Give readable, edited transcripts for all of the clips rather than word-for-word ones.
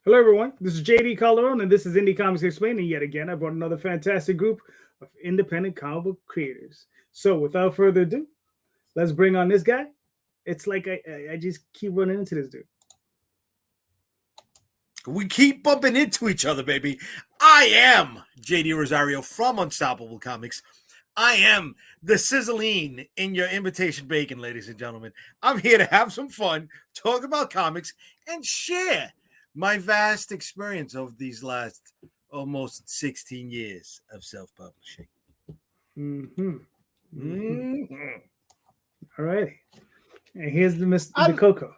Hello, everyone. This is JD Calderon, and this is Indy Comics Explained. And yet again, I brought another fantastic group of independent comic book creators. So, without further ado, let's bring on this guy. It's like I just keep running into this dude. We keep bumping into each other, baby. I am JD Rosario from Unstoppable Comics. I am the sizzling in your invitation bacon, ladies and gentlemen. I'm here to have some fun, talk about comics, and share my vast experience of these last almost 16 years of self-publishing. All right. And here's the Coco.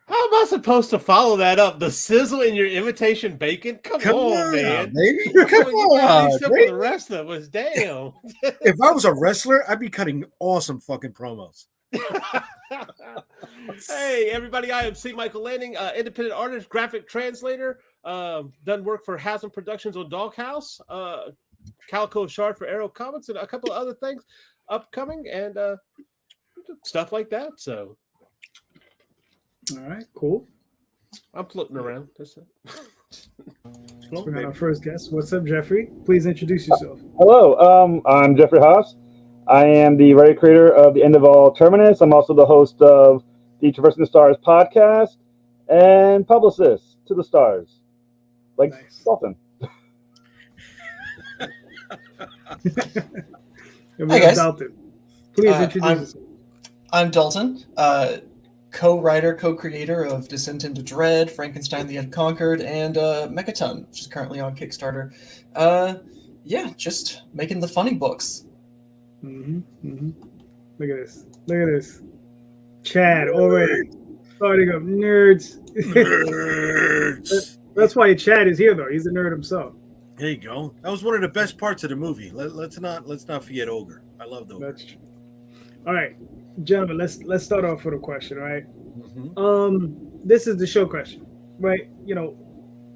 How am I supposed to follow that up? The sizzle in your invitation bacon? Come on, man. Baby. Come on, for the rest of us. Damn. If I was a wrestler, I'd be cutting awesome fucking promos. Hey, everybody. I am C. Michael Lanning, independent artist, graphic translator. Done work for Haas Productions on Doghouse, Calico Shard for Arrow Comics, and a couple of other things upcoming and stuff like that. So. All right, cool. I'm floating around. That's it. We got our first guest. What's up, Jeffrey? Please introduce yourself. Hello, I'm Jeffrey Haas. I am the writer creator of The End of All Terminus. I'm also the host of the Traversing the Stars podcast and publicist to the stars, like Nice. Dalton. Hi, guys. Dalton. Please introduce yourself. I'm Dalton, co-writer, co-creator of Descent into Dread, Frankenstein the Unconquered, and Megaton, which is currently on Kickstarter. Just making the funny books. Look at this. Look at this. Chad already starting up nerds. That's why Chad is here, though. He's a nerd himself. There you go. That was one of the best parts of the movie. Let's not forget Ogre. I love Ogre. That's true. All right, gentlemen. Let's start off with a question. All right. This is the show question, right? You know,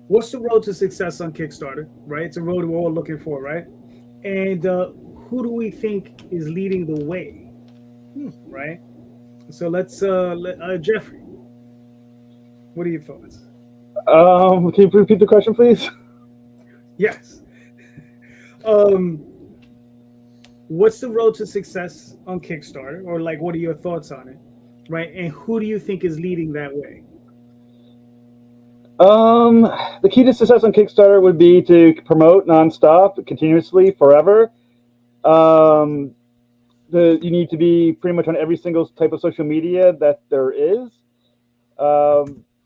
what's the road to success on Kickstarter? Right. It's a road we're all looking for, right? And who do we think is leading the way? Right. So let's Jeffrey. What are your thoughts? Can you repeat the question, please? Yes. What's the road to success on Kickstarter, or like, what are your thoughts on it, right? And who do you think is leading that way? The key to success on Kickstarter would be to promote nonstop, continuously, forever. You need to be pretty much on every single type of social media that there is.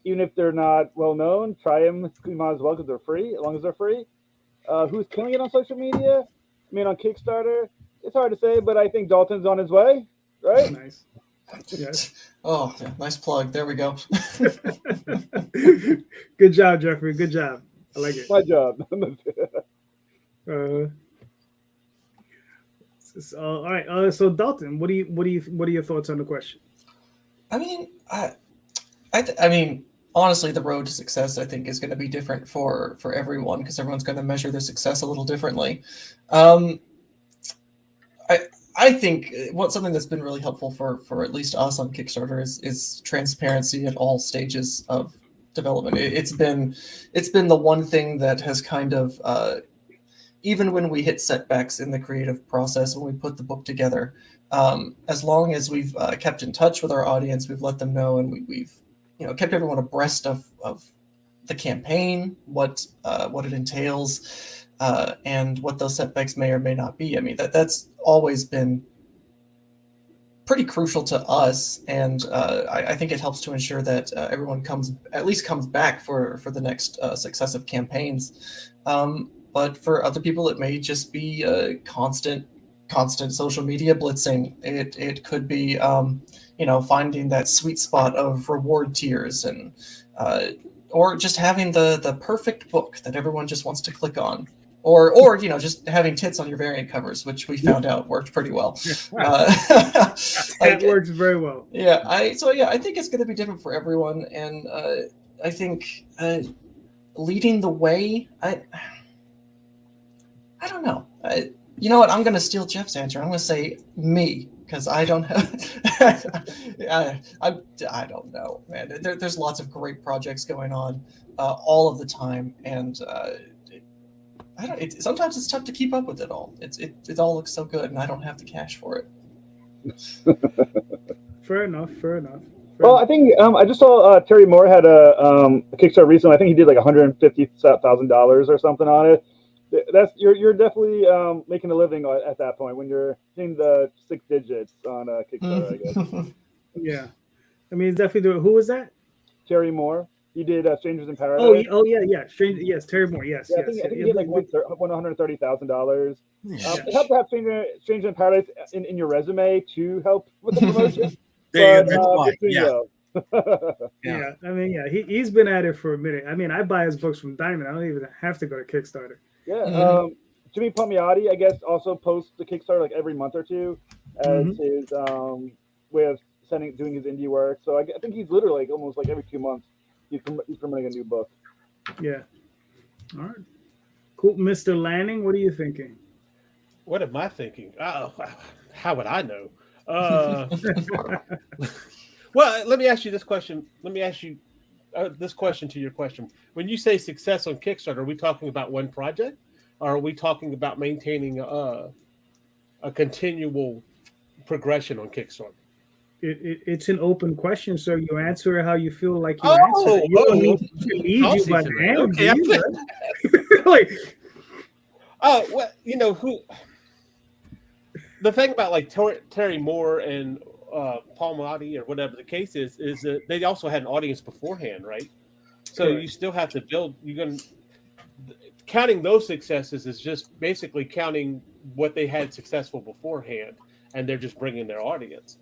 Even if they're not well known, try them. You might as well, because they're free, as long as they're free. Who's killing it on social media? I mean, on Kickstarter, it's hard to say, but I think Dalton's on his way, right? Nice. Yes. Oh, yeah, nice plug. There we go. Good job, Jeffrey. Good job. I like it. My job. All right. So Dalton, what are your thoughts on the question? I mean, I mean, honestly, the road to success, I think, is going to be different for everyone, because everyone's going to measure their success a little differently. I think something that's been really helpful for at least us on Kickstarter is transparency at all stages of development. It's been the one thing that has kind of, even when we hit setbacks in the creative process, when we put the book together, as long as we've kept in touch with our audience, we've let them know, and we've kept everyone abreast of the campaign, what it entails, and what those setbacks may or may not be. I mean, that's always been pretty crucial to us, and I think it helps to ensure that everyone comes back for the next successive campaigns. But for other people, it may just be constant social media blitzing. It could be finding that sweet spot of reward tiers, and or just having the perfect book that everyone just wants to click on, or just having tits on your variant covers, which we found out worked pretty well. That works very well. Yeah, I think it's going to be different for everyone, and I think leading the way, I don't know. You know what? I'm going to steal Jeff's answer. I'm going to say me. because I don't have. I don't know, man. There's lots of great projects going on all of the time, and sometimes it's tough to keep up with it all. It all looks so good, and I don't have the cash for it. Fair enough. Well, I think I just saw Terry Moore had a Kickstarter recently. I think he did like $150,000 or something on it. That's you're definitely making a living at that point when you're hitting the 6 digits on Kickstarter, I guess. Yeah, I mean, it's definitely doing. Who was that? Terry Moore. He did Strangers in Paradise. Oh yeah. Yes, Terry Moore. Yes, Yeah, yes. I think he did like $130,000. It helped to have Strangers in Paradise in your resume to help with the promotion. That's but, why. Yeah. Yeah, I mean, yeah, he's been at it for a minute. I mean, I buy his books from Diamond. I don't even have to go to Kickstarter. Yeah. Jimmy Palmiotti, I guess, also posts the Kickstarter like every month or two as his way of doing his indie work. So I think he's literally like almost like every 2 months he's promoting a new book. Yeah. All right. Cool, Mr. Lanning. What are you thinking? What am I thinking? Oh, how would I know? Well, let me ask you this question. Let me ask you this question to your question. When you say success on Kickstarter, are we talking about one project, or are we talking about maintaining a continual progression on Kickstarter? It's an open question, so you answer how you feel like you answer it. You don't need to lead you by the hand. Okay, like, well, you know who. The thing about like Terry Moore and Paul Motti or whatever the case is that they also had an audience beforehand, right? So you still have to build. Counting those successes is just basically counting what they had successful beforehand, and they're just bringing their audience.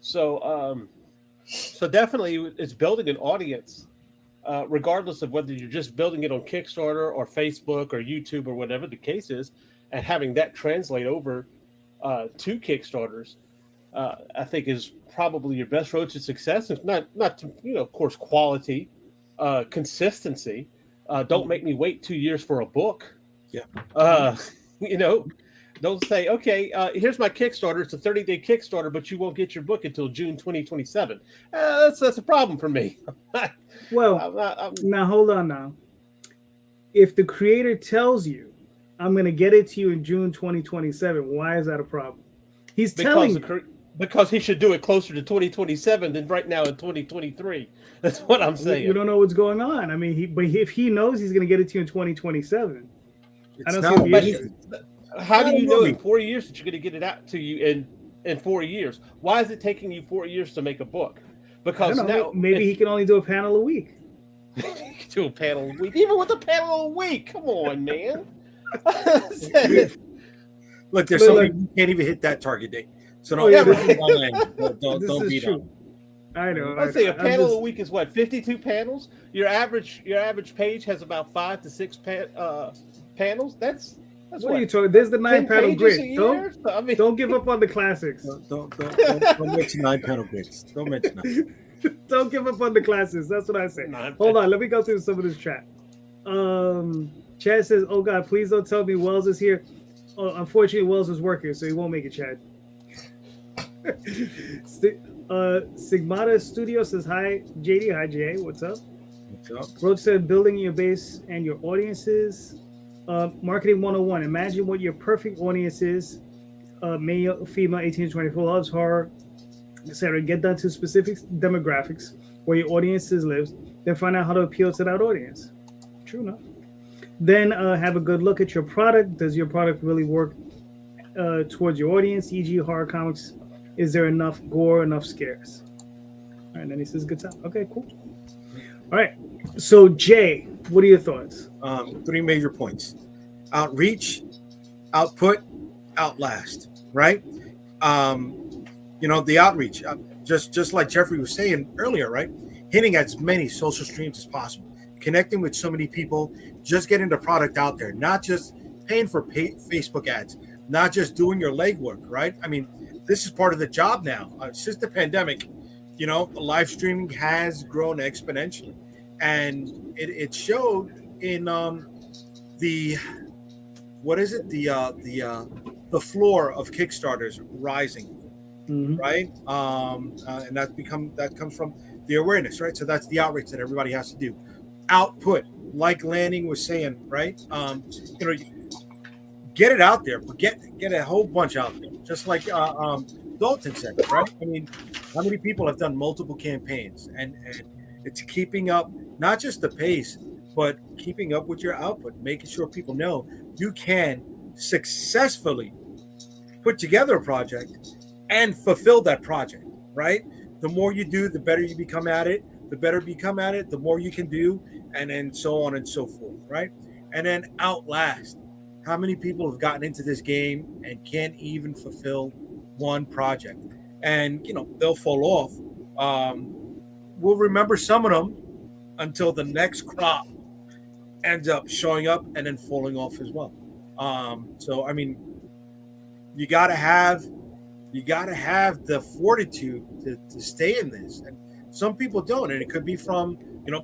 So, so definitely it's building an audience, regardless of whether you're just building it on Kickstarter or Facebook or YouTube or whatever the case is, and having that translate over to Kickstarters, I think is probably your best road to success. It's not to, of course, quality, consistency. Don't make me wait 2 years for a book. Yeah. Don't say, okay, here's my Kickstarter. It's a 30-day Kickstarter, but you won't get your book until June 2027. That's a problem for me. Well, now hold on now. If the creator tells you, I'm going to get it to you in June 2027, why is that a problem? He's telling you. Because he should do it closer to 2027 than right now in 2023. That's what I'm saying. You don't know what's going on. I mean, if he knows he's going to get it to you in 2027, I don't see. How do you know in 4 years that you're going to get it out to you in 4 years? Why is it taking you 4 years to make a book? Because now maybe he can only do a panel a week. He can do a panel a week, even with a panel a week. Come on, man. Look, there's some people who can't even hit that target date. So don't beat up. I know. Let's say a panel a week is what, 52 panels? Your average page has about 5 to 6 panels. That's what are you talking? There's the 9-panel grid. Don't give up on the classics. Don't mention 9-panel grids. Don't mention that. Don't give up on the classics. That's what I say. Hold on, let me go through some of this chat. Chad says, "Oh God, please don't tell me Wells is here." Oh, unfortunately, Wells is working, so he won't make it, Chad. Sigmata Studio says, "Hi, JD. Hi, JA. What's up?" What's up? Roach said, "Building your base and your audiences." Marketing 101. Imagine what your perfect audience is. Male, female, 18 to 24, loves horror, etc. Get down to specific demographics where your audiences lives. Then find out how to appeal to that audience. True enough. Then have a good look at your product. Does your product really work towards your audience? E.g., horror comics. Is there enough gore, enough scares? All right, and then he says, "Good time." Okay, cool. All right. So, Jay, what are your thoughts? 3 major points: outreach, output, outlast. Right? The outreach, just like Jeffrey was saying earlier, right? Hitting as many social streams as possible, connecting with so many people, just getting the product out there, not just paying for Facebook ads, not just doing your legwork, right? I mean, this is part of the job now. Since the pandemic, live streaming has grown exponentially, and it showed in the floor of Kickstarters rising, right? And that comes from the awareness, right? So that's the outreach that everybody has to do. Output, like Lanning was saying, right? You know, get it out there, but get a whole bunch out there, just like Dalton said, right? I mean, how many people have done multiple campaigns, and it's keeping up, not just the pace, but keeping up with your output, making sure people know you can successfully put together a project and fulfill that project, right? The more you do, the better you become at it. The better you become at it, the more you can do, and then so on and so forth, right? And then outlast. How many people have gotten into this game and can't even fulfill one project? And, you know, they'll fall off. We'll remember some of them until the next crop ends up showing up and then falling off as well. So, I mean, you got to have the fortitude to stay in this. And some people don't. And it could be from, you know,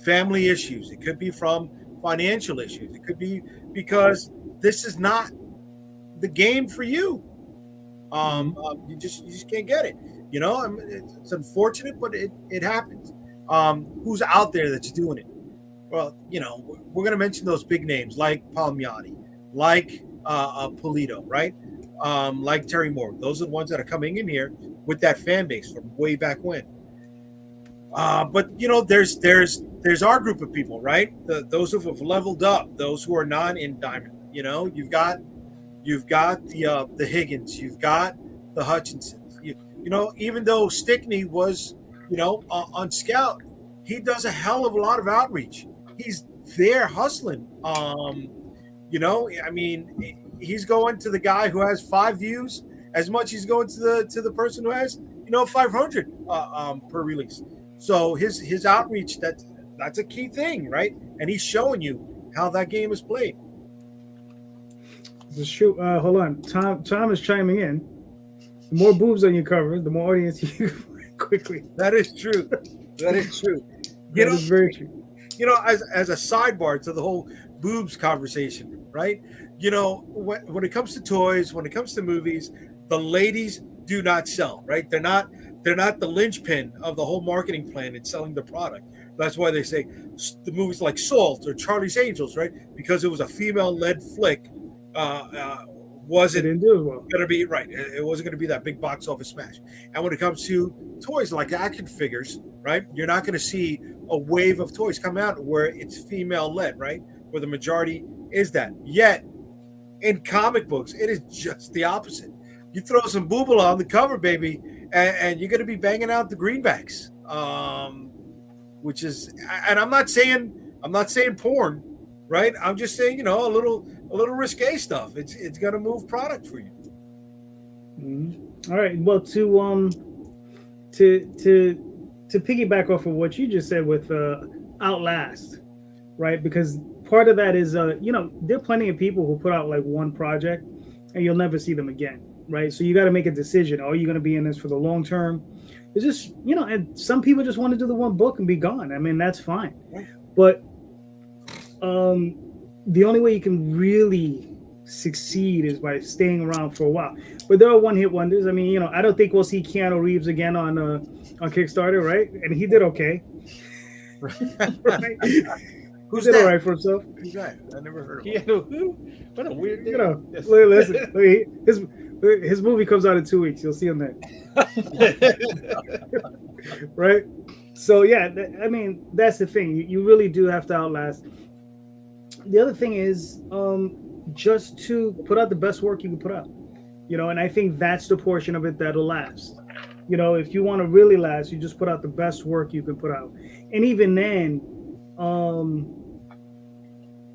family issues. It could be from financial issues. It could be because this is not the game for you. You just can't get it. You know, I mean, it's unfortunate, but it happens. Who's out there that's doing it? Well, you know, we're going to mention those big names like Palmiotti, like Polito, right? Like Terry Moore. Those are the ones that are coming in here with that fan base from way back when. But you know, there's our group of people, right? Those who have leveled up, those who are not in Diamond. You know, you've got the Higgins, you've got the Hutchinsons. You know, even though Stickney was, you know, on Scout, he does a hell of a lot of outreach. He's there hustling. You know, I mean, he's going to the guy who has 5 views as much as he's going to the person who has, you know, 500 per release. So his outreach, that's a key thing, right? And he's showing you how that game is played. Shoot, hold on. Tom is chiming in. The more boobs on your cover, the more audience you quickly. That is true. That is true. That is very true. You know, as a sidebar to the whole boobs conversation, right? You know, when it comes to toys, when it comes to movies, the ladies do not sell, right? They're not the linchpin of the whole marketing plan in selling the product. That's why they say the movies like Salt or Charlie's Angels, right? Because it was a female-led flick. Wasn't going to be right. It wasn't going to be that big box office smash. And when it comes to toys like action figures, right? You're not going to see a wave of toys come out where it's female-led, right? Where the majority is that. Yet in comic books, it is just the opposite. You throw some booble on the cover, baby, and you're going to be banging out the greenbacks, which is. And I'm not saying porn, right? I'm just saying, you know, a little risque stuff. It's going to move product for you. All right. Well, to piggyback off of what you just said with Outlast, right? Because part of that is, you know, there are plenty of people who put out like one project and you'll never see them again, right? So you got to make a decision. Are you going to be in this for the long term? It's just, you know, and some people just want to do the one book and be gone. I mean, that's fine. But the only way you can really succeed is by staying around for a while. But there are one-hit wonders. I mean, you know, I don't think we'll see Keanu Reeves again on Kickstarter, right? And he did okay. Right? Who's did that? All right for himself. Who's that? I never heard of him. Keanu, what a weird name. You know, listen, his movie comes out in 2 weeks. You'll see him then. Right? So yeah, I mean, that's the thing. You really do have to outlast. The other thing is just to put out the best work you can put out, you know, and I think that's the portion of it that'll last. You know, if you want to really last, you just put out the best work you can put out. And even then,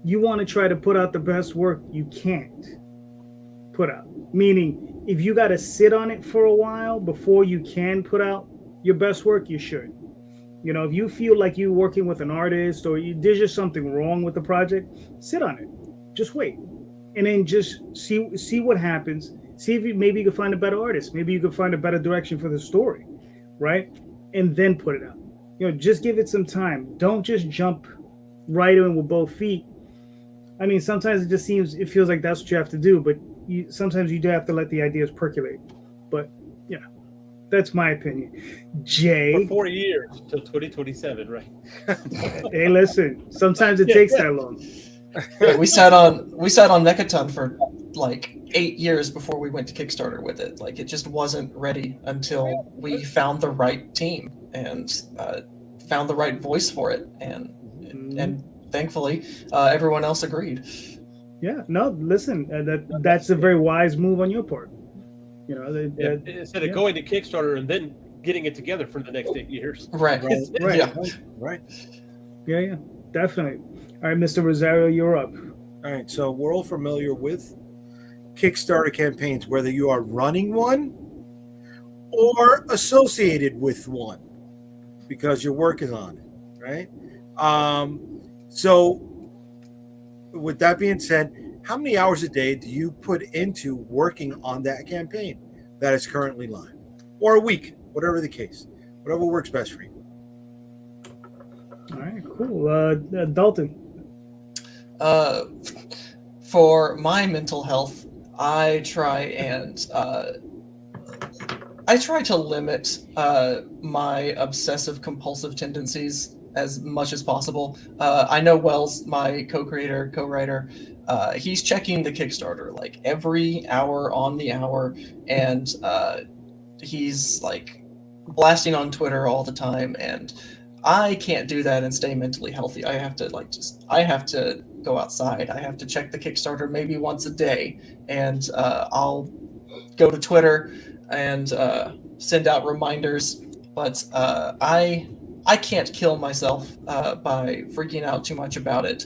you want to try to put out the best work you can't put out. Meaning, if you got to sit on it for a while before you can put out your best work, you should. You know, if you feel like you're working with an artist or there's just something wrong with the project, sit on it. Just wait. And then just see what happens. See if maybe you can find a better artist. Maybe you can find a better direction for the story, right? And then put it out. You know, just give it some time. Don't just jump right in with both feet. I mean, sometimes it feels like that's what you have to do, but sometimes you do have to let the ideas percolate. But That's my opinion. For Jay, 4 years till 2027, right? hey, listen. Sometimes it takes that long. Yeah, we sat on Mechaton for like 8 years before we went to Kickstarter with it. Like, it just wasn't ready until we found the right team and found the right voice for it, and thankfully everyone else agreed. Yeah, no, listen, that's a very wise move on your part. You know, Instead of going to Kickstarter and then getting it together for the next 8 years. Right. Right. Yeah. Right. Yeah, definitely. All right, Mr. Rosario, you're up. All right. So we're all familiar with Kickstarter campaigns, whether you are running one or associated with one because your work is on it, right? So with that being said, how many hours a day do you put into working on that campaign that is currently live, or a week, whatever the case, whatever works best for you? All right, cool. Dalton. For my mental health, I try to limit my obsessive compulsive tendencies as much as possible. I know Wells, my co-creator, co-writer, he's checking the Kickstarter like every hour on the hour, and he's like blasting on Twitter all the time, and I can't do that and stay mentally healthy. I have to go outside. I have to check the Kickstarter maybe once a day, and I'll go to Twitter and send out reminders. But I can't kill myself by freaking out too much about it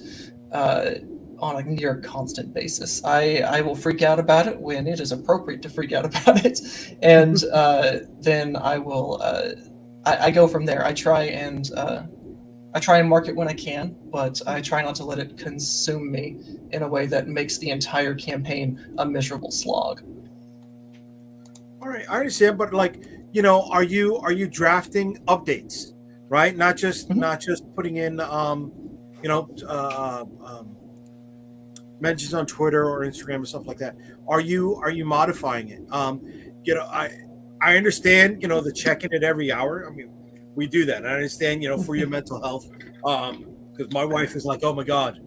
on a near constant basis. I will freak out about it when it is appropriate to freak out about it, and then I will. I go from there. I try and mark it when I can, but I try not to let it consume me in a way that makes the entire campaign a miserable slog. All right, I understand, but like, you know, are you drafting updates, right? Not just putting in mentions on Twitter or Instagram and stuff like that. Are you modifying it? You know, I understand, you know, the checking it every hour. I mean, we do that. I understand, you know, for your mental health. Because my wife is like, oh my God,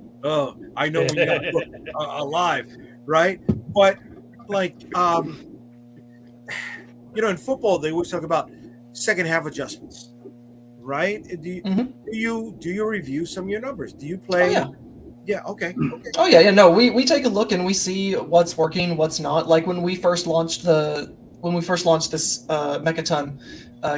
I know we got alive, right? But like, you know, in football, they always talk about second half adjustments, right? Do you review some of your numbers? Do you play? Oh, yeah. Yeah. Okay. Oh yeah. No, we take a look and we see what's working, what's not. Like when we first launched this Mechaton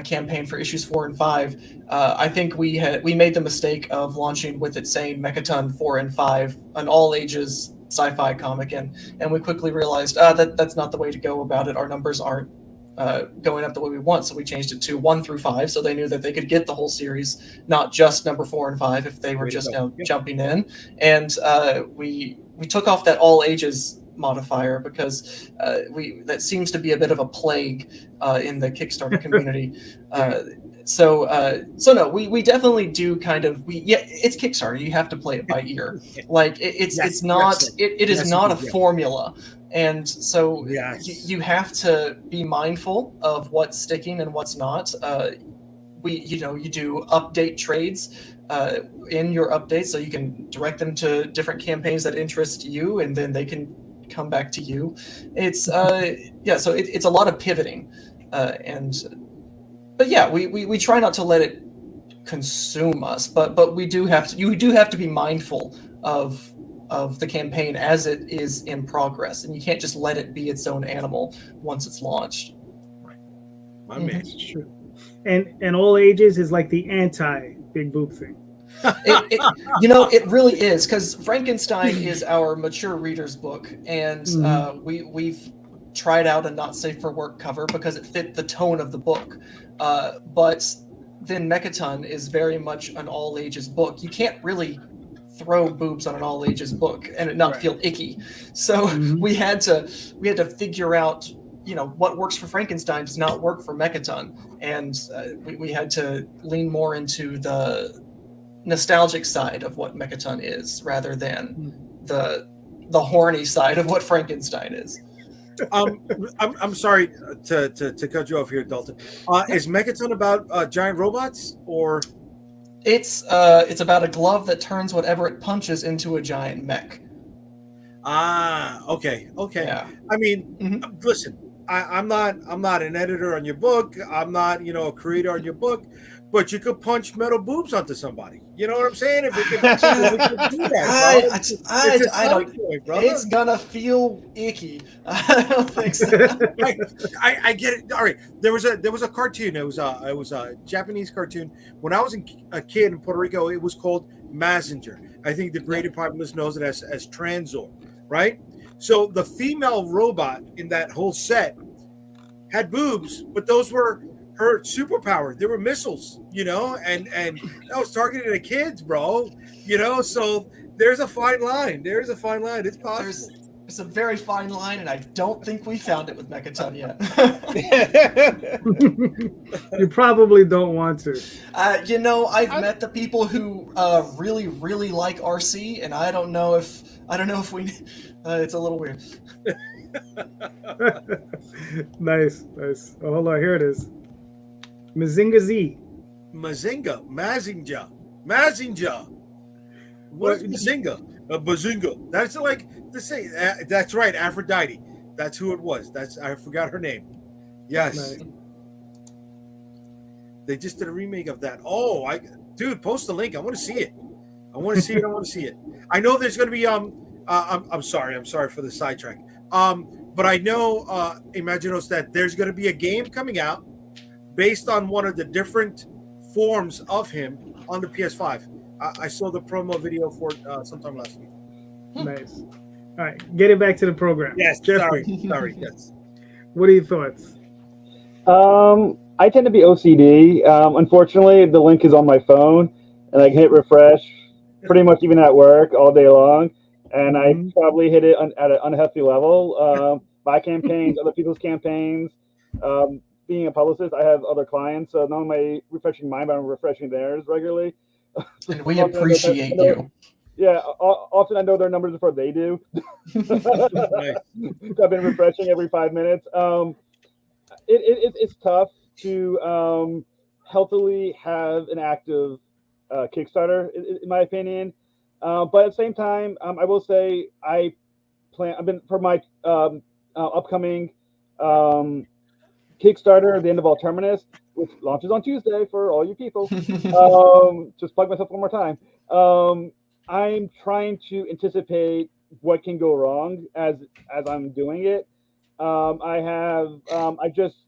campaign for issues 4 and 5, I think we made the mistake of launching with it saying Mechaton 4 and 5, an all ages sci-fi comic, and we quickly realized that's not the way to go about it. Our numbers aren't going up the way we want, so we changed it to 1 through 5, so they knew that they could get the whole series, not just number 4 and 5 if they were just now jumping in. And we took off that all ages modifier because that seems to be a bit of a plague in the Kickstarter community. So no, we definitely do kind of it's Kickstarter. You have to play it by ear. Like it is not a formula. And so you have to be mindful of what's sticking and what's not. You do update trades in your updates, so you can direct them to different campaigns that interest you, and then they can come back to you. It's so it's a lot of pivoting, but yeah, we try not to let it consume us, but you do have to be mindful of the campaign as it is in progress, and you can't just let it be its own animal once it's launched. Right. My man. It's true. And all ages is like the anti big boob thing. It really is, because Frankenstein is our mature reader's book, and we've tried out a not safe for work cover because it fit the tone of the book, but then Mechaton is very much an all ages book. You can't really throw boobs on an all ages book and it not feel icky. So we had to figure out, what works for Frankenstein does not work for Mechaton, and we had to lean more into the nostalgic side of what Mechaton is rather than the horny side of what Frankenstein is. I'm sorry to cut you off here, Dalton. Is Mechaton about giant robots or? It's about a glove that turns whatever it punches into a giant mech. Okay. Yeah. I mean, listen, I'm not an editor on your book. I'm not, a creator on your book, but you could punch metal boobs onto somebody. You know what I'm saying? If we could do that, I don't. It's gonna feel icky. I don't think so. I get it. All right, there was a cartoon. It was a Japanese cartoon. When I was a kid in Puerto Rico, it was called Messenger. I think the greater populace knows it as Tranzor, right? So the female robot in that whole set had boobs, but those were her superpower. They were missiles, and that was targeted at kids, bro. So there's a fine line. It's possible. It's a very fine line, and I don't think we found it with Mechaton yet. You probably don't want to. I've met the people who really, really like RC, and I don't know if we. It's a little weird. Nice. Oh, hold on, here it is. Mazinga Z. Mazinga. What's Mazinga? Bazinga. That's like to say. That's right, Aphrodite. That's who it was. I forgot her name. Yes. Nice. They just did a remake of that. Oh, dude, post the link. I want to see it. I want to see it. I know there's going to be I'm sorry for the sidetrack. But I know Imaginos that there's going to be a game coming out based on one of the different forms of him on the PS5. I saw the promo video for it sometime last week. Nice. All right, getting back to the program. Yes, Jeffrey. Sorry. Yes. What are your thoughts? I tend to be OCD. Unfortunately, the link is on my phone, and I can hit refresh pretty much even at work all day long. And I probably hit it at an unhealthy level. My campaigns, other people's campaigns. Being a publicist, I have other clients, so not only refreshing mine, but I'm refreshing theirs regularly. And we appreciate you. Yeah, often I know their numbers before they do. Nice. I've been refreshing every 5 minutes. It's tough to healthily have an active Kickstarter, in my opinion. But at the same time, I will say I've been for my upcoming Kickstarter, The End of All Terminus, which launches on Tuesday for all you people. Just plug myself one more time. I'm trying to anticipate what can go wrong as I'm doing it. I just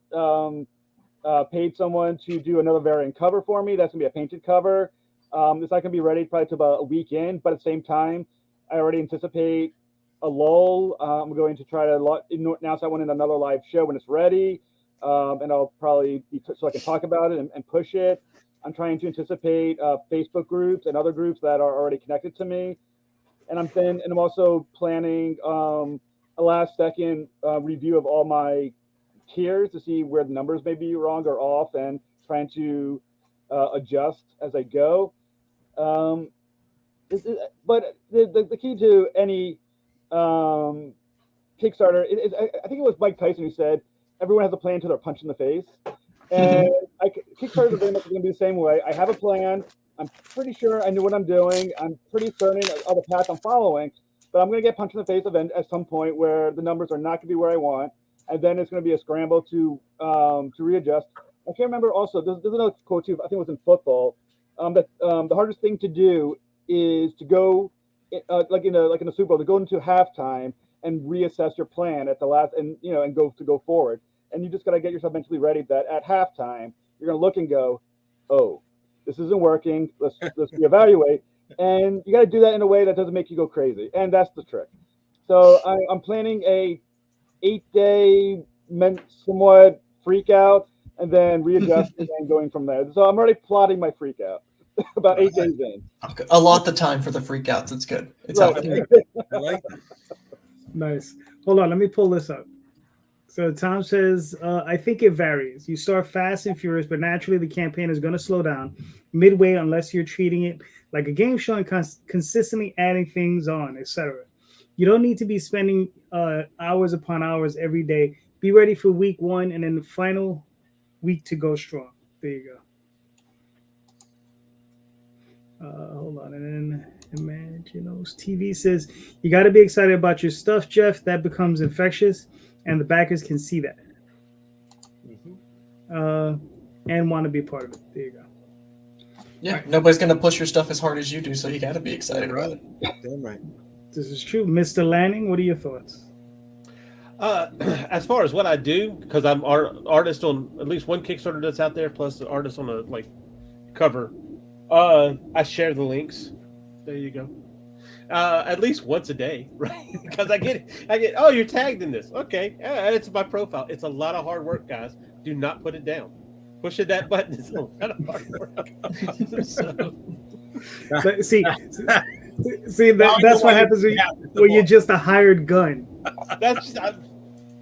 paid someone to do another variant cover for me. That's gonna be a painted cover. It's not gonna be ready probably to about a week in, but at the same time, I already anticipate a lull. I'm going to try to announce that one in another live show when it's ready, and I'll probably so I can talk about it and push it. I'm trying to anticipate Facebook groups and other groups that are already connected to me, and I'm also planning a last second review of all my tiers to see where the numbers may be wrong or off, and trying to adjust as I go. But the key to any Kickstarter, I think it was Mike Tyson who said, everyone has a plan until they're punched in the face. And Kickstarter is very much going to be the same way. I have a plan. I'm pretty sure I know what I'm doing. I'm pretty certain of the path I'm following, but I'm going to get punched in the face at some point where the numbers are not going to be where I want. And then it's going to be a scramble to readjust. I can't remember also, there's another quote too, I think it was in football, that the hardest thing to do is to go, like in a Super Bowl, to go into halftime and reassess your plan at the last, and go forward. And you just got to get yourself mentally ready that at halftime, you're going to look and go, oh, this isn't working. Let's reevaluate. And you got to do that in a way that doesn't make you go crazy. And that's the trick. So I'm planning a 8-day somewhat freak out, and then readjusting and going from there. So I'm already plotting my freak out about 8 days in. Allot the time for the freak outs. It's good. It's right. I like that. Nice. Hold on, let me pull this up. So Tom says, I think it varies. You start fast and furious, but naturally the campaign is going to slow down midway unless you're treating it like a game show and consistently adding things on, etc. You don't need to be spending hours upon hours every day. Be ready for week 1 and then the final week to go strong. There you go. Hold on. And then Imaginos TV says, you got to be excited about your stuff, Jeff. That becomes infectious, and the backers can see that. And want to be part of it. There you go. Yeah, right. Nobody's going to push your stuff as hard as you do, so you got to be excited about it. Damn right. This is true. Mr. Lanning, what are your thoughts? As far as what I do, because I'm artist on at least one Kickstarter that's out there, plus the artist on a cover. I share the links. There you go. At least once a day, right? Because I get, oh, you're tagged in this. Okay, it's my profile. It's a lot of hard work, guys. Do not put it down. Pushing that button is a lot of hard work. See, that's what happens when you're just a hired gun. That's just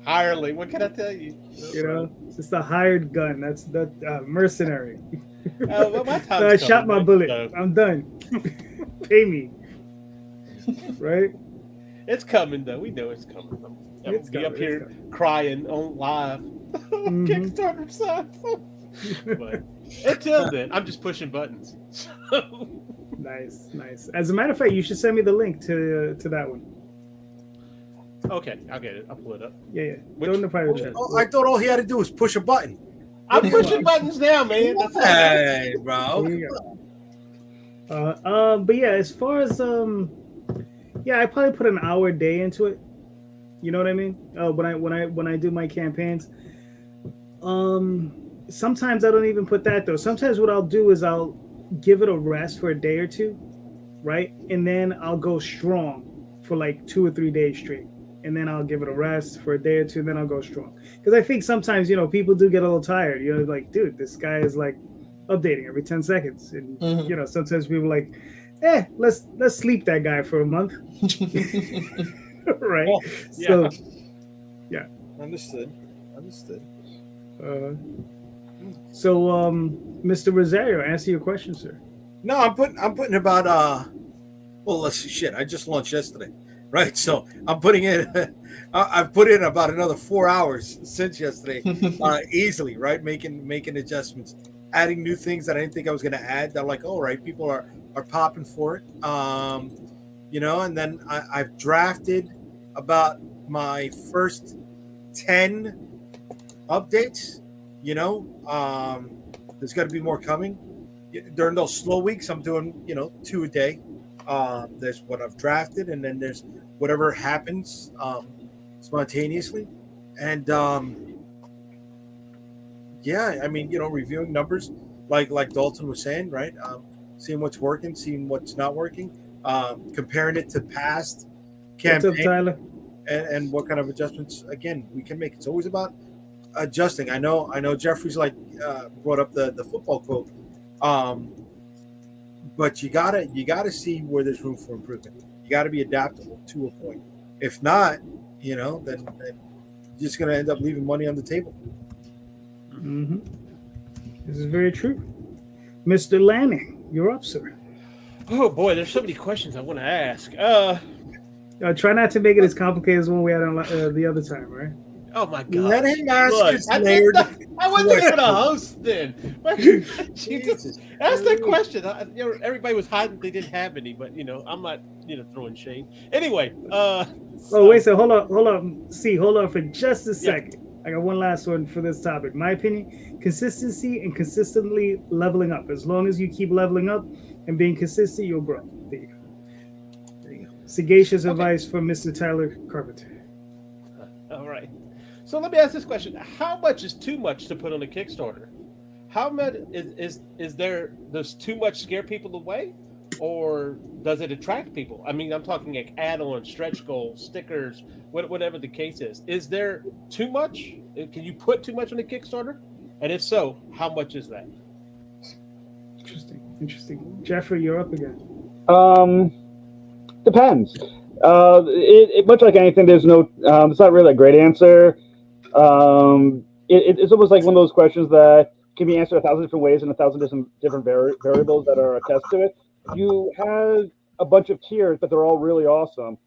hireling. What can I tell you? You know, just a hired gun. That's mercenary. Well, my I shot my bullet. I'm done. Pay me. Right? It's coming, though. We know it's coming. I'll be up here crying on live. Kickstarter sucks. But until then, I'm just pushing buttons. Nice. As a matter of fact, you should send me the link to that one. Okay, I'll get it. I'll pull it up. Yeah. Throw in the private chat. I thought all he had to do was push a button. I'm pushing buttons now, man. Hey, bro. There you go. But yeah, as far as I probably put an hour a day into it. You know what I mean? When I do my campaigns. Sometimes I don't even put that though. Sometimes what I'll do is I'll give it a rest for a day or two, right? And then I'll go strong for 2 or 3 days straight. And then I'll give it a rest for a day or two, and then I'll go strong. Because I think sometimes, people do get a little tired. Dude, this guy is updating every 10 seconds. And sometimes people are let's sleep that guy for a month. Right? Oh, yeah. So yeah. Understood. So, Mr. Rosario, answer your question, sir. No, I'm putting about let's see, shit. I just launched yesterday, right? So I'm putting in. I've put in about another 4 hours since yesterday, easily, right? Making adjustments, adding new things that I didn't think I was going to add. That all right, people are popping for it, And then I've drafted about my first 10 updates. There's got to be more coming during those slow weeks. I'm doing 2 a day. There's what I've drafted, and then there's whatever happens spontaneously. And reviewing numbers like Dalton was saying, right? Seeing what's working, seeing what's not working, comparing it to past campaigns. What's up, Tyler? And what kind of adjustments again we can make. It's always about adjusting. I know Jeffrey's brought up the football quote, but you gotta see where there's room for improvement. You got to be adaptable to a point. If not, then you're just gonna end up leaving money on the table. Mm-hmm. This is very true. Mr. Lanning, you're up, sir. Oh boy, there's so many questions I want to ask. Try not to make it as complicated as one we had on the other time, right? Oh my God! Let him ask his I wasn't going to host then. Jesus, ask that question. Everybody was hiding; they didn't have any. But I'm not throwing shade. Anyway. Wait. So hold on. Hold on for just a second. Yeah. I got one last one for this topic. My opinion: consistency and consistently leveling up. As long as you keep leveling up and being consistent, you'll grow. There you go. Sagacious advice from Mr. Tyler Carpenter. All right. So let me ask this question: how much is too much to put on a Kickstarter? How much is there? Does too much scare people away, or does it attract people? I mean, I'm talking add-ons, stretch goals, stickers, whatever the case is. Is there too much? Can you put too much on a Kickstarter? And if so, how much is that? Interesting. Jeffrey, you're up again. Depends. It much like anything, there's no. It's not really a great answer. It's almost like one of those questions that can be answered 1,000 different ways and 1,000 different variables that are attached to it. You have a bunch of tiers, but they're all really awesome.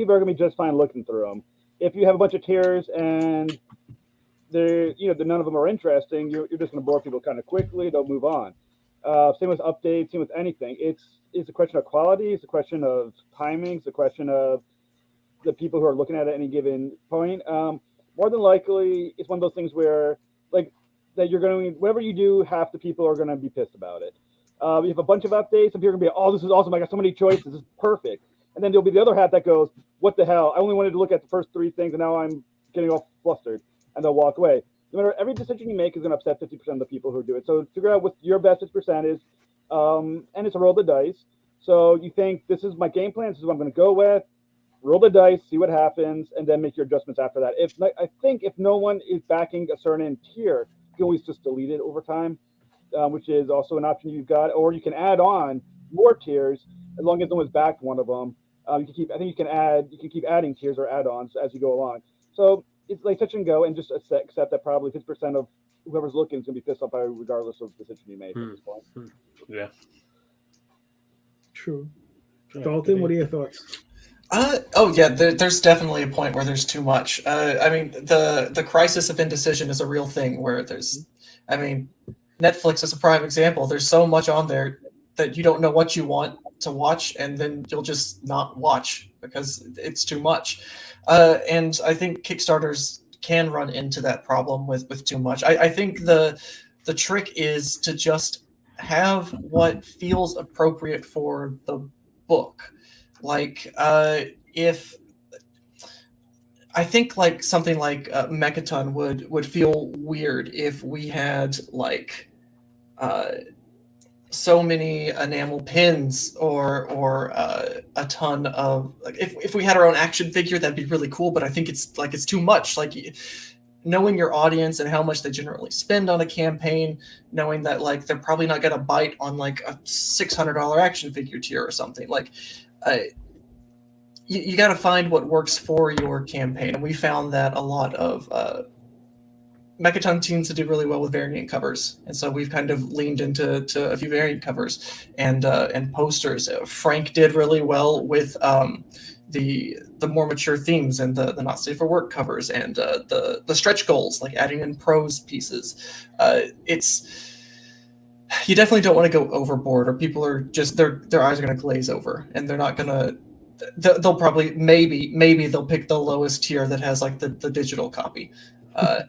people are going to be just fine looking through them. If you have a bunch of tiers and none of them are interesting, you're just going to bore people kind of quickly. They'll move on. Same with updates, same with anything. It's a question of quality. It's a question of timing. It's a question of the people who are looking at it at any given point. More than likely, it's one of those things where, like, that you're going to, whatever you do, half the people are going to be pissed about it. You have a bunch of updates, and people are going to be, oh, this is awesome. I got so many choices. This is perfect. And then there'll be the other half that goes, what the hell? I only wanted to look at the first 3 things, and now I'm getting all flustered. And they'll walk away. No matter, every decision you make is going to upset 50% of the people who do it. So figure out what your best percent is, and it's a roll the dice. So you think, this is my game plan, this is what I'm going to go with. Roll the dice, see what happens, and then make your adjustments after that. I think if no one is backing a certain tier, you can always just delete it over time, which is also an option you've got. Or you can add on more tiers as long as no one's backed one of them. You can keep adding tiers or add-ons as you go along. So it's like touch and go, and just accept that probably 50% of whoever's looking is going to be pissed off by it, regardless of the decision you made at this point. Yeah. True. Dalton, what are your thoughts? There's definitely a point where there's too much. I mean, the crisis of indecision is a real thing where Netflix is a prime example. There's so much on there that you don't know what you want to watch, and then you'll just not watch because it's too much. And I think Kickstarters can run into that problem with too much. I think the trick is to just have what feels appropriate for the book. Like if I think like something like Mechaton would feel weird if we had like so many enamel pins or a ton of, like, if we had our own action figure, that'd be really cool. But I think it's too much. Like, knowing your audience and how much they generally spend on a campaign, knowing that like they're probably not going to bite on like a $600 action figure tier or something. Like, you got to find what works for your campaign, and we found that a lot of Mechaton teams to do really well with variant covers, and so we've kind of leaned into a few variant covers and posters. Frank did really well with the more mature themes and the not safe for work covers and the stretch goals, like adding in prose pieces. You definitely don't want to go overboard, or people are just their eyes are going to glaze over, and they're not going to. They'll probably maybe they'll pick the lowest tier that has like the digital copy.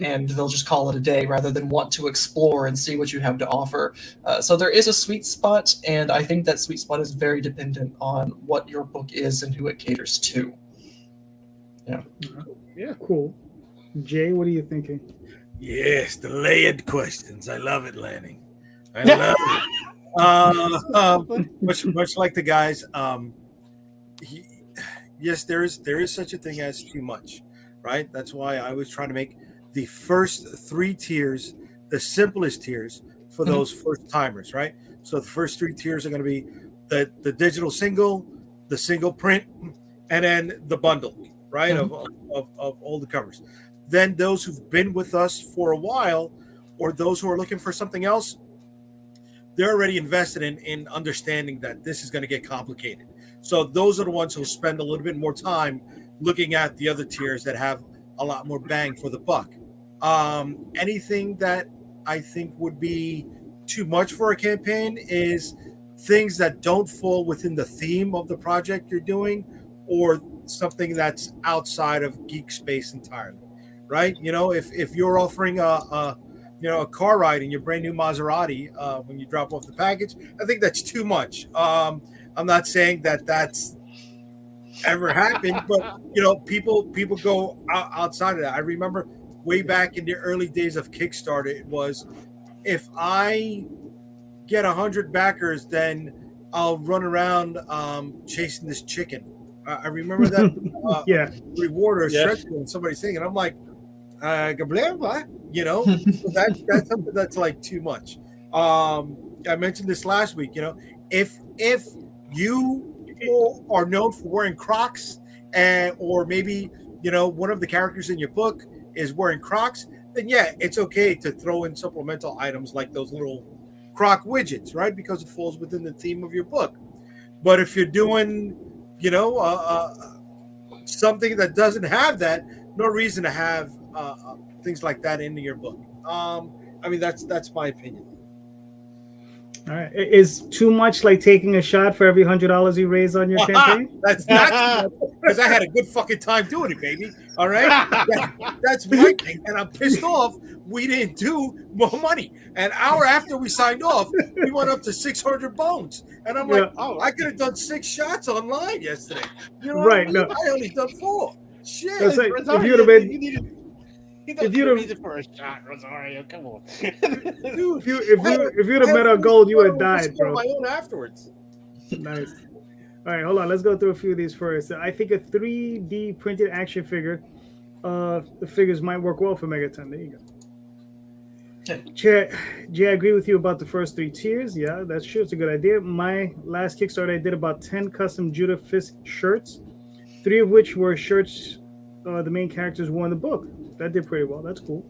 And they'll just call it a day rather than want to explore and see what you have to offer. So there is a sweet spot, and I think that sweet spot is very dependent on what your book is and who it caters to. Yeah. Yeah, cool. Jay, what are you thinking? Yes, the layered questions. I love it, Lanning. I love it. Much like the guys. Yes, there is such a thing as too much, right? That's why I was trying to make the first 3 tiers the simplest tiers for those first timers, right? So the first 3 tiers are going to be the digital single, the single print, and then the bundle, right? Of all the covers. Then those who've been with us for a while, or those who are looking for something else, they're already invested in understanding that this is going to get complicated. So those are the ones who spend a little bit more time looking at the other tiers that have a lot more bang for the buck. Anything that I think would be too much for a campaign is things that don't fall within the theme of the project you're doing, or something that's outside of geek space entirely, right? You know, if you're offering a car ride in your brand new Maserati when you drop off the package, I think that's too much. I'm not saying that that's ever happened, but people go outside of that. I remember way back in the early days of Kickstarter, it was, if I get 100 backers, then I'll run around chasing this chicken. I remember that reward or stretch goal, and somebody saying it. I'm like, what? That's something that's like too much. I mentioned this last week. If you are known for wearing Crocs, or maybe one of the characters in your book is wearing Crocs, then yeah, it's okay to throw in supplemental items like those little Croc widgets, right? Because it falls within the theme of your book. But if you're doing, something that doesn't have that, no reason to have things like that into your book. I mean, that's my opinion. All right. Is too much like taking a shot for every $100 you raise on your campaign? That's not because I had a good fucking time doing it, baby. All right, that's my thing, and I'm pissed off. We didn't do more money. An hour after we signed off, we went up to 600 bones, and I'm like, oh, I could have done 6 shots online yesterday. You know, right? I mean? No, I only done 4. Shit. Like, if you'd have been. If you'd have for a shot, Rosario, come on. Dude, if you'd have met our goal, you would have died, bro. My own afterwards. Nice. All right, hold on. Let's go through a few of these first. I think a 3D printed action figure, the figures might work well for Megaton. There you go. Jay, I agree with you about the first 3 tiers. Yeah, that's true. It's a good idea. My last Kickstarter, I did about 10 custom Judah Fisk shirts, 3 of which were shirts the main characters wore in the book. That did pretty well. That's cool.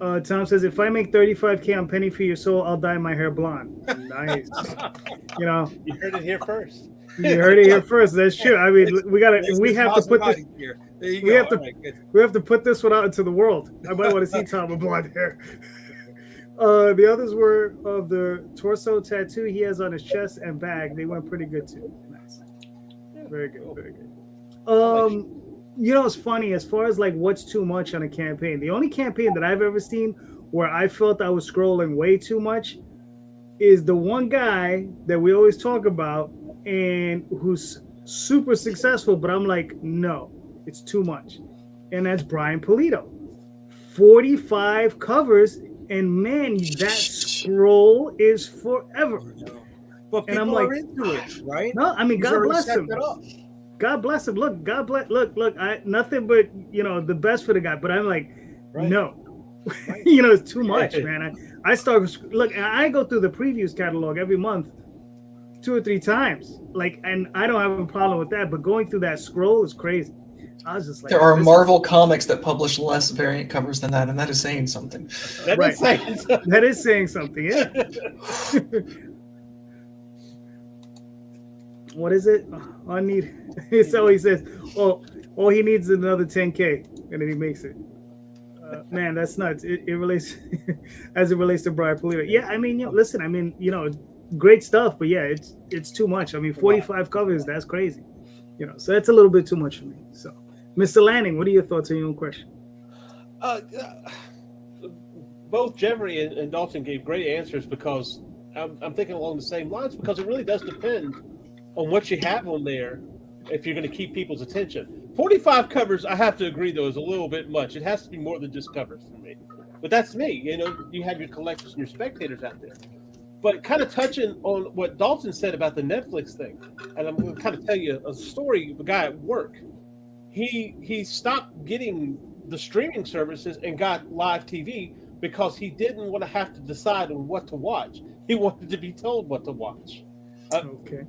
Tom says, if I make 35K on Penny for Your Soul, I'll dye my hair blonde. Nice. You know, you heard it here first. You heard it here first. That's true. I mean, we have to put this. We have to put this one out into the world. I might want to see Tom with blonde hair. The others were of the torso tattoo he has on his chest and bag. They went pretty good too. Nice. Very good. Very good. You know, it's funny as far as like what's too much on a campaign. The only campaign that I've ever seen where I felt I was scrolling way too much is the one guy that we always talk about and who's super successful, but I'm like, no, it's too much. And that's Brian Pulido. 45 covers, and man, that scroll is forever. But people I'm like, are into it, right? No, I mean, God bless him. God bless him. Look, look, nothing but, you know, the best for the guy. But I'm like, no, you know, it's too much, man. I start, look, I go through the previews catalog every month 2 or 3 times. Like, and I don't have a problem with that. But going through that scroll is crazy. I was just like, there are Marvel comics that publish less variant covers than that, and that is saying something. That is saying something. That is saying something, yeah. What is it? I need. So he says, "Oh, all he needs is another 10K, and then he makes it." Man, that's nuts. It relates as it relates to Brian Pulido. Yeah, I mean, you know, listen, I mean, you know, great stuff, but yeah, it's too much. I mean, 45 covers, that's crazy. You know, so that's a little bit too much for me. So, Mr. Lanning, what are your thoughts on your own question? Both Jeffrey and Dalton gave great answers because I'm thinking along the same lines, because it really does depend on what you have on there if you're going to keep people's attention. 45 covers, I have to agree, though, is a little bit much. It has to be more than just covers for me. But that's me. You know, you have your collectors and your spectators out there. But kind of touching on what Dalton said about the Netflix thing, and I'm going to kind of tell you a story of a guy at work. He stopped getting the streaming services and got live TV because he didn't want to have to decide on what to watch. He wanted to be told what to watch. Okay.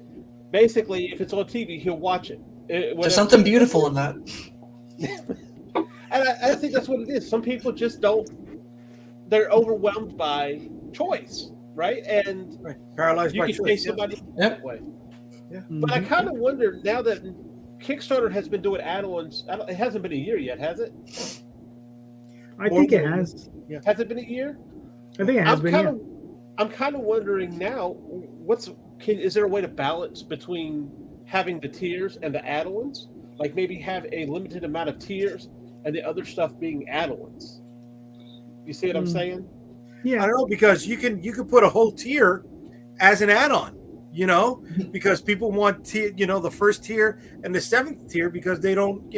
Basically, if it's on TV, he'll watch it. There's something beautiful in that. And I think that's what it is. Some people just don't. They're overwhelmed by choice, right? And paralyzed by choice. You can say somebody that way. Yeah. But I kind of wonder now that Kickstarter has been doing add-ons. It hasn't been a year yet, has it? I think it has. Yeah. Has it been a year? I think it has been. I'm kind of wondering now. Is there a way to balance between having the tiers and the add-ons? Like maybe have a limited amount of tiers and the other stuff being add-ons. You see what I'm saying? Yeah. I don't know, because you can put a whole tier as an add-on, you know, because people want the first tier and the 7th tier because they don't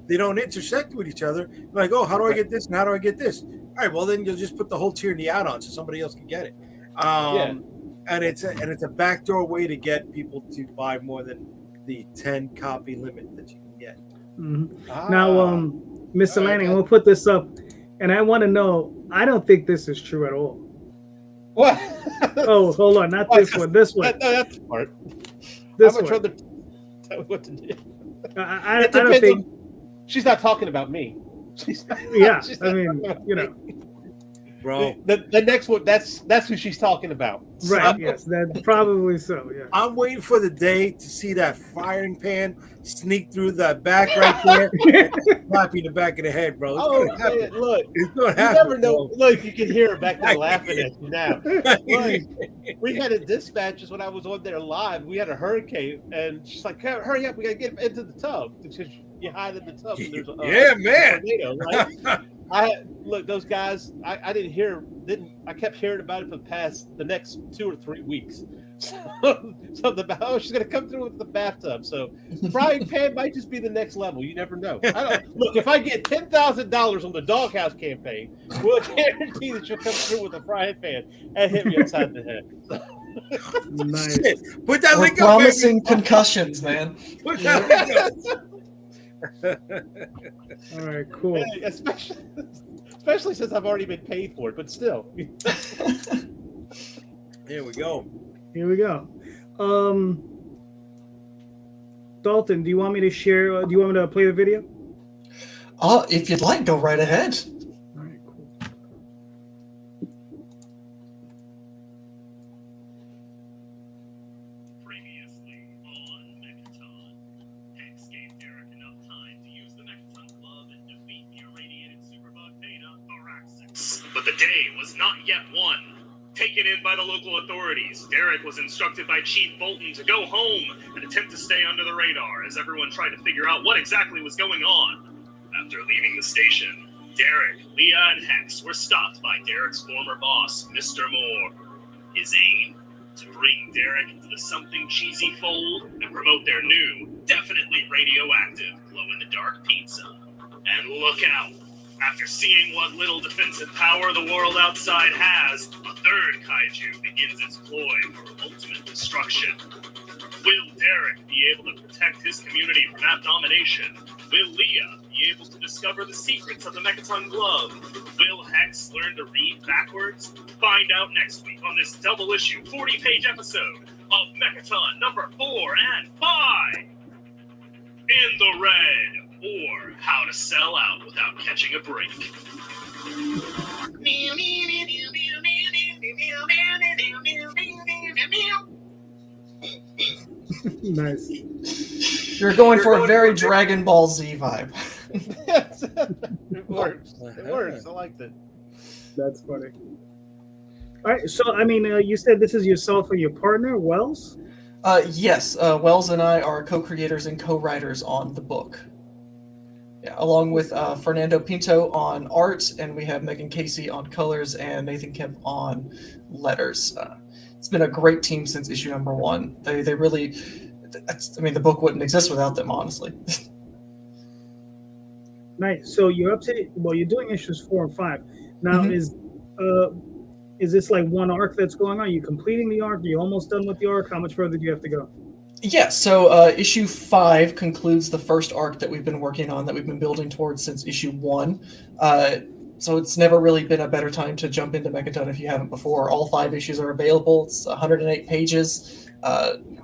intersect with each other. Like, oh, how do I get this and how do I get this? All right, well then you'll just put the whole tier in the add-on so somebody else can get it. And it's a backdoor way to get people to buy more than the 10 copy limit that you can get. Mm-hmm. Now, Mr. Lanning, we'll put this up, and I want to know. I don't think this is true at all. What? Oh, hold on, not this one. This one. No, that's smart. This I'm one. Tell me what to do. I don't think she's not talking about me. I mean, you know. bro. The next one, that's who she's talking about. Right. Yes. That probably so. Yeah. I'm waiting for the day to see that frying pan sneak through that back right there, slap you in the back of the head, bro. It's Oh, gonna happen. man, look. It's gonna You happen. never know. Bro. Look, you can hear her back there laughing at you now. Look, we had a dispatch just when I was on there live. We had a hurricane, and she's like, "Hurry up, we gotta get into the tub." Because you hide in the tub. And there's a tornado, right? Look, those guys. I didn't hear. I kept hearing about it for the next 2 or 3 weeks. Something about she's gonna come through with the bathtub. So frying pan might just be the next level. You never know. Look, if I get $10,000 on the doghouse campaign, we'll guarantee that she'll come through with a frying pan and hit me upside the head. Nice. Shit. Put that We're link up, promising concussions, man. Put that link up. All right. Cool. Hey, especially since I've already been paid for it, but still. Here we go. Here we go. Dalton, do you want me to share? Do you want me to play the video? If you'd like, go right ahead. All right, cool. Previously on Mechaton, Hex gave Derek enough time to use the Mechaton Club and defeat the irradiated superbug Beta, Araxix. But the day was not yet won. Taken in by the local authorities, Derek was instructed by Chief Bolton to go home and attempt to stay under the radar as everyone tried to figure out what exactly was going on. After leaving the station, Derek, Leah, and Hex were stopped by Derek's former boss, Mr. Moore. His aim? To bring Derek into the something cheesy fold and promote their new, definitely radioactive, glow-in-the-dark pizza. And look out! After seeing what little defensive power the world outside has, a third kaiju begins its ploy for ultimate destruction. Will Derek be able to protect his community from that domination? Will Leah be able to discover the secrets of the Mechaton Glove? Will Hex learn to read backwards? Find out next week on this double-issue, 40-page episode of Mechaton number 4 and 5. In the Red, or How to Sell Out Without Catching a Break. Nice. You're going for a very Dragon Ball Z vibe. It works. It works. I liked it. That's funny. All right. So, I mean, you said this is yourself and your partner, Wells? Yes, Wells and I are co-creators and co-writers on the book. Yeah, along with Fernando Pinto on art, and we have Megan Casey on colors and Nathan Kemp on letters. It's been a great team since issue number 1. They really, the book wouldn't exist without them, honestly. Nice. So you're you're doing issues 4 and 5. Now, is this like one arc that's going on? Are you completing the arc? Are you almost done with the arc? How much further do you have to go? Yeah, so issue 5 concludes the first arc that we've been working on, that we've been building towards since issue 1. So it's never really been a better time to jump into Mechaton if you haven't before. All 5 issues are available. It's 108 pages.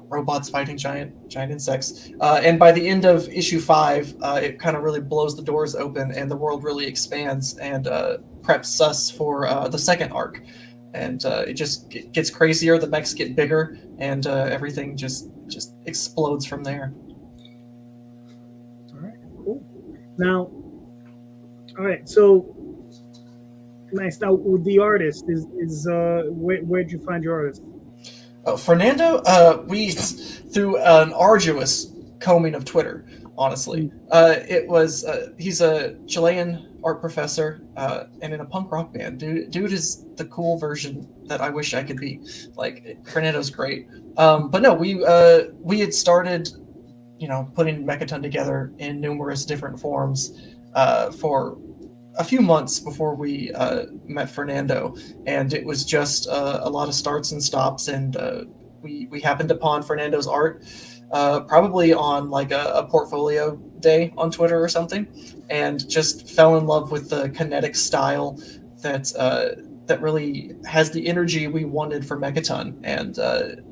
Robots fighting giant insects. And by the end of issue 5, it kind of really blows the doors open and the world really expands and preps us for the second arc. And it just gets crazier, the mechs get bigger, and everything just explodes from there. All right, cool. Now, all right, so nice. Now, with the artist, where'd you find your artist? Fernando, we through an arduous combing of Twitter, honestly. He's a Chilean art professor and in a punk rock band. Dude is the cool version that I wish I could be. Like, Fernando's great. But no, we had started, putting Mechaton together in numerous different forms for a few months before we met Fernando, and it was just a lot of starts and stops, and we happened upon Fernando's art probably on like a portfolio day on Twitter or something, and just fell in love with the kinetic style that really has the energy we wanted for Mechaton. And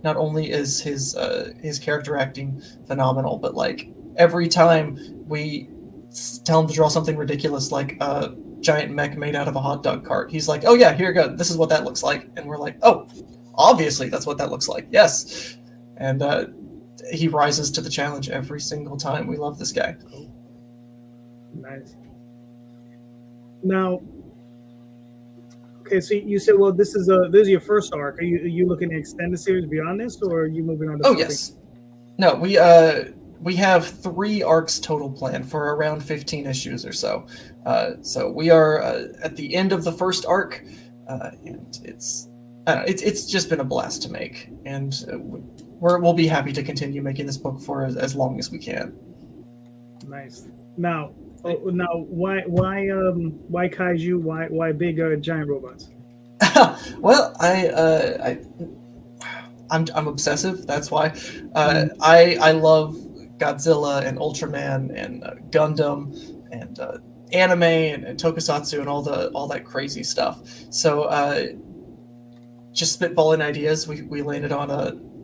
not only is his character acting phenomenal, but like every time we tell him to draw something ridiculous like giant mech made out of a hot dog cart. He's like, oh yeah, here you go. This is what that looks like. And we're like, oh, obviously that's what that looks like. Yes. And he rises to the challenge every single time. We love this guy. Nice. Now, okay, so you said, well, this is your first arc. Are you looking to extend the series beyond this, or are you moving on to something? Yes. No, we have 3 arcs total planned for around 15 issues or so. So we are at the end of the first arc, and it's just been a blast to make, and we'll be happy to continue making this book for as long as we can. Nice. Now, why kaiju? Why big giant robots? Well, I'm obsessive. That's why. I love Godzilla and Ultraman and Gundam and anime and tokusatsu and all that crazy stuff. So just spitballing ideas, we landed on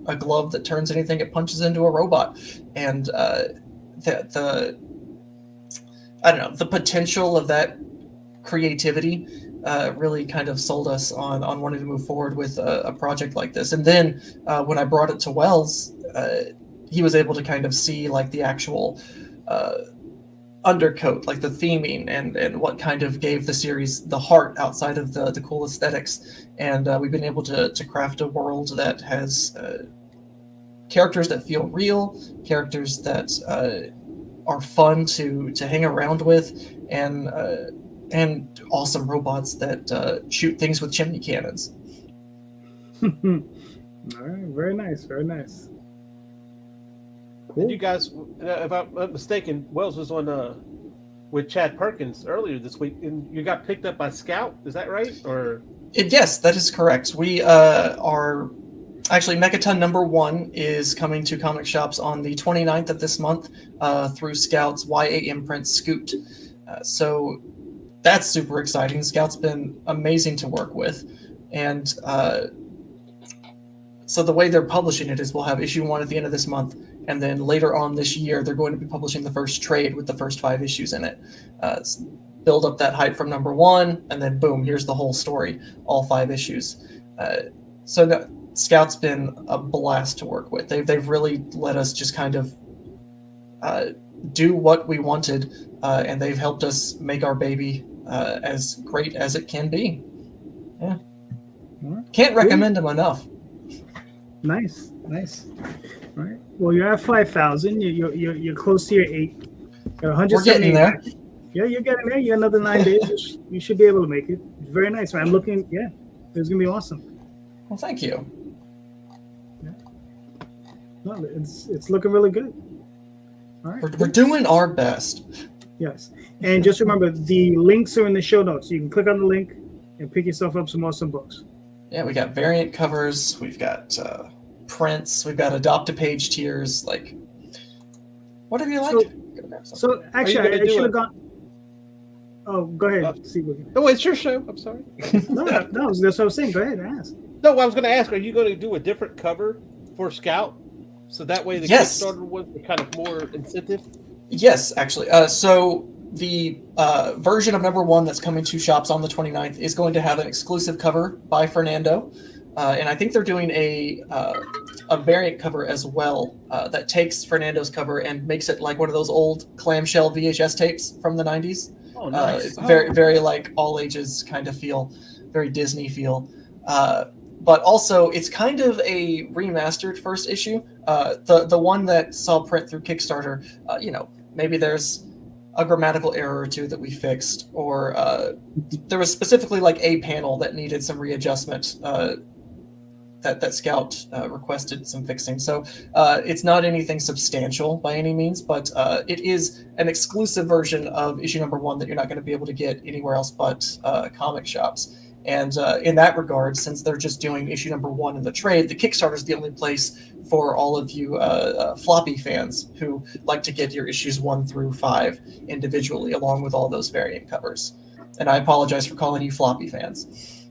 a glove that turns anything it punches into a robot, and the potential of that creativity really kind of sold us on wanting to move forward with a project like this. And then when I brought it to Wells, he was able to kind of see like the actual undercoat, like the theming and what kind of gave the series the heart outside of the cool aesthetics. And we've been able to craft a world that has characters that feel real, characters that are fun to hang around with, and awesome robots that shoot things with chimney cannons. All right, very nice, very nice. Cool. And you guys, if I'm not mistaken, Wells was on with Chad Perkins earlier this week, and you got picked up by Scout. Is that right? Or Yes, that is correct. We are actually, Mechaton #1 is coming to comic shops on the 29th of this month through Scout's YA imprint Scoot. So that's super exciting. Scout's been amazing to work with. And so the way they're publishing it is we'll have issue 1 at the end of this month, and then later on this year, they're going to be publishing the first trade with the first 5 issues in it. Build up that hype from #1, and then boom, here's the whole story, all 5 issues. Scout's been a blast to work with. They've really let us just kind of do what we wanted, and they've helped us make our baby as great as it can be. Yeah, can't recommend them enough. Nice. All right. Well, you're at 5,000. You're close to your 8. You're 178. We're getting there. Yeah, you're getting there. You're another 9 days. You should be able to make it. Very nice, man. It's gonna be awesome. Well, thank you. No, it's looking really good. All right. We're doing our best. Yes. And just remember, the links are in the show notes. You can click on the link and pick yourself up some awesome books. Yeah, we got variant covers. We've got prints. We've got adopt-a-page tiers. Like, whatever you like. So actually, I should have gone. Oh, go ahead. No, it's your show. I'm sorry. No, that's what I was saying. Go ahead and ask. No, I was going to ask, are you going to do a different cover for Scout? So that way the Kickstarter ones are kind of more incentive? Yes, actually. So the version of #1 that's coming to shops on the 29th is going to have an exclusive cover by Fernando. And I think they're doing a variant cover as well that takes Fernando's cover and makes it like one of those old clamshell VHS tapes from the 90s. Oh, nice. It's very like all ages kind of feel, very Disney feel. But also, it's kind of a remastered first issue. The one that saw print through Kickstarter, maybe there's a grammatical error or two that we fixed, or there was specifically like a panel that needed some readjustment that Scout requested some fixing. So it's not anything substantial by any means, but it is an exclusive version of issue #1 that you're not going to be able to get anywhere else but comic shops. And in that regard, since they're just doing issue #1 in the trade, the Kickstarter is the only place for all of you floppy fans who like to get your issues 1 through 5 individually, along with all those variant covers. And I apologize for calling you floppy fans.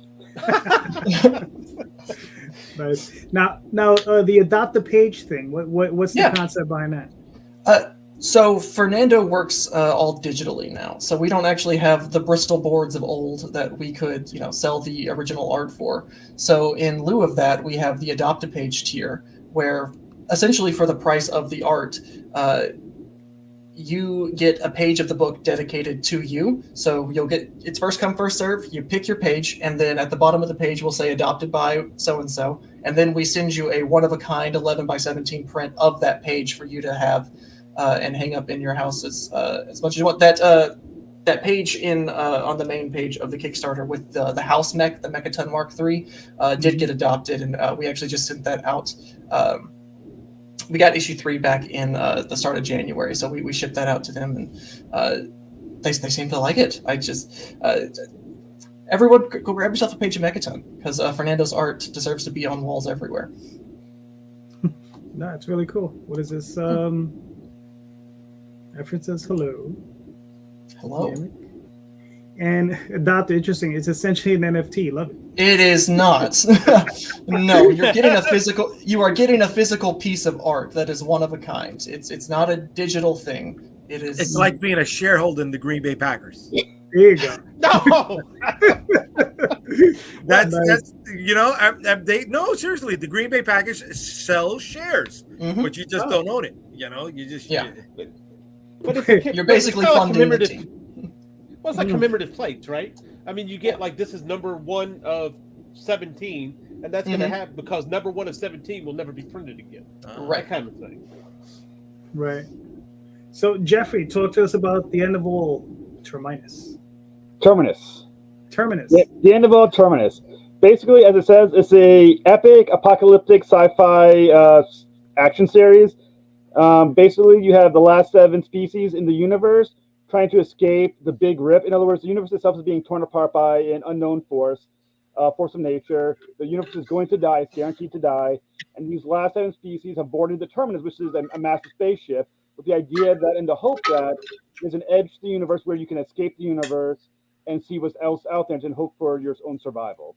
Nice. Now, the adopt a page thing. What's the concept behind that? So Fernando works all digitally now. So we don't actually have the Bristol boards of old that we could, sell the original art for. So in lieu of that, we have the Adopt-A-Page tier, where essentially for the price of the art, you get a page of the book dedicated to you. So you'll get, it's first come, first serve. You pick your page, and then at the bottom of the page, we'll say adopted by so-and-so. And then we send you a one-of-a-kind 11 by 17 print of that page for you to have and hang up in your house as much as you want. That page on the main page of the Kickstarter with the house mech, the Mechaton Mark III, did get adopted, and we actually just sent that out. We got issue 3 back in the start of January, so we shipped that out to them, and they seem to like it. Everyone go grab yourself a page of Mechaton, because Fernando's art deserves to be on walls everywhere. No, it's really cool. What is this? Effort says hello. Hello. And Adopt, interesting. It's essentially an NFT. Love it. It is not. No, you're getting a physical. You are getting a physical piece of art that is one of a kind. It's not a digital thing. It is. It's like being a shareholder in the Green Bay Packers. There you go. No. That's Nice. no, seriously, the Green Bay Packers sell shares, but you just don't own it. You just But it's You're basically it's funding the team. Well, it's like commemorative plates, right? I mean, you get like, this is number 1 of 17, and that's going to have, because number 1 of 17 will never be printed again. Right. That kind of thing. Right. So, Jeffrey, talk to us about the end of all Terminus. Terminus. Terminus. The end of all Terminus. Basically, as it says, it's a epic apocalyptic sci-fi action series. Basically, you have the last 7 species in the universe trying to escape the Big Rip. In other words, the universe itself is being torn apart by an unknown force of nature. The universe is going to die. It's guaranteed to die. And these last 7 species have boarded the Terminus, which is a massive spaceship, with the idea that, and the hope that there's an edge to the universe where you can escape the universe and see what's else out there and hope for your own survival.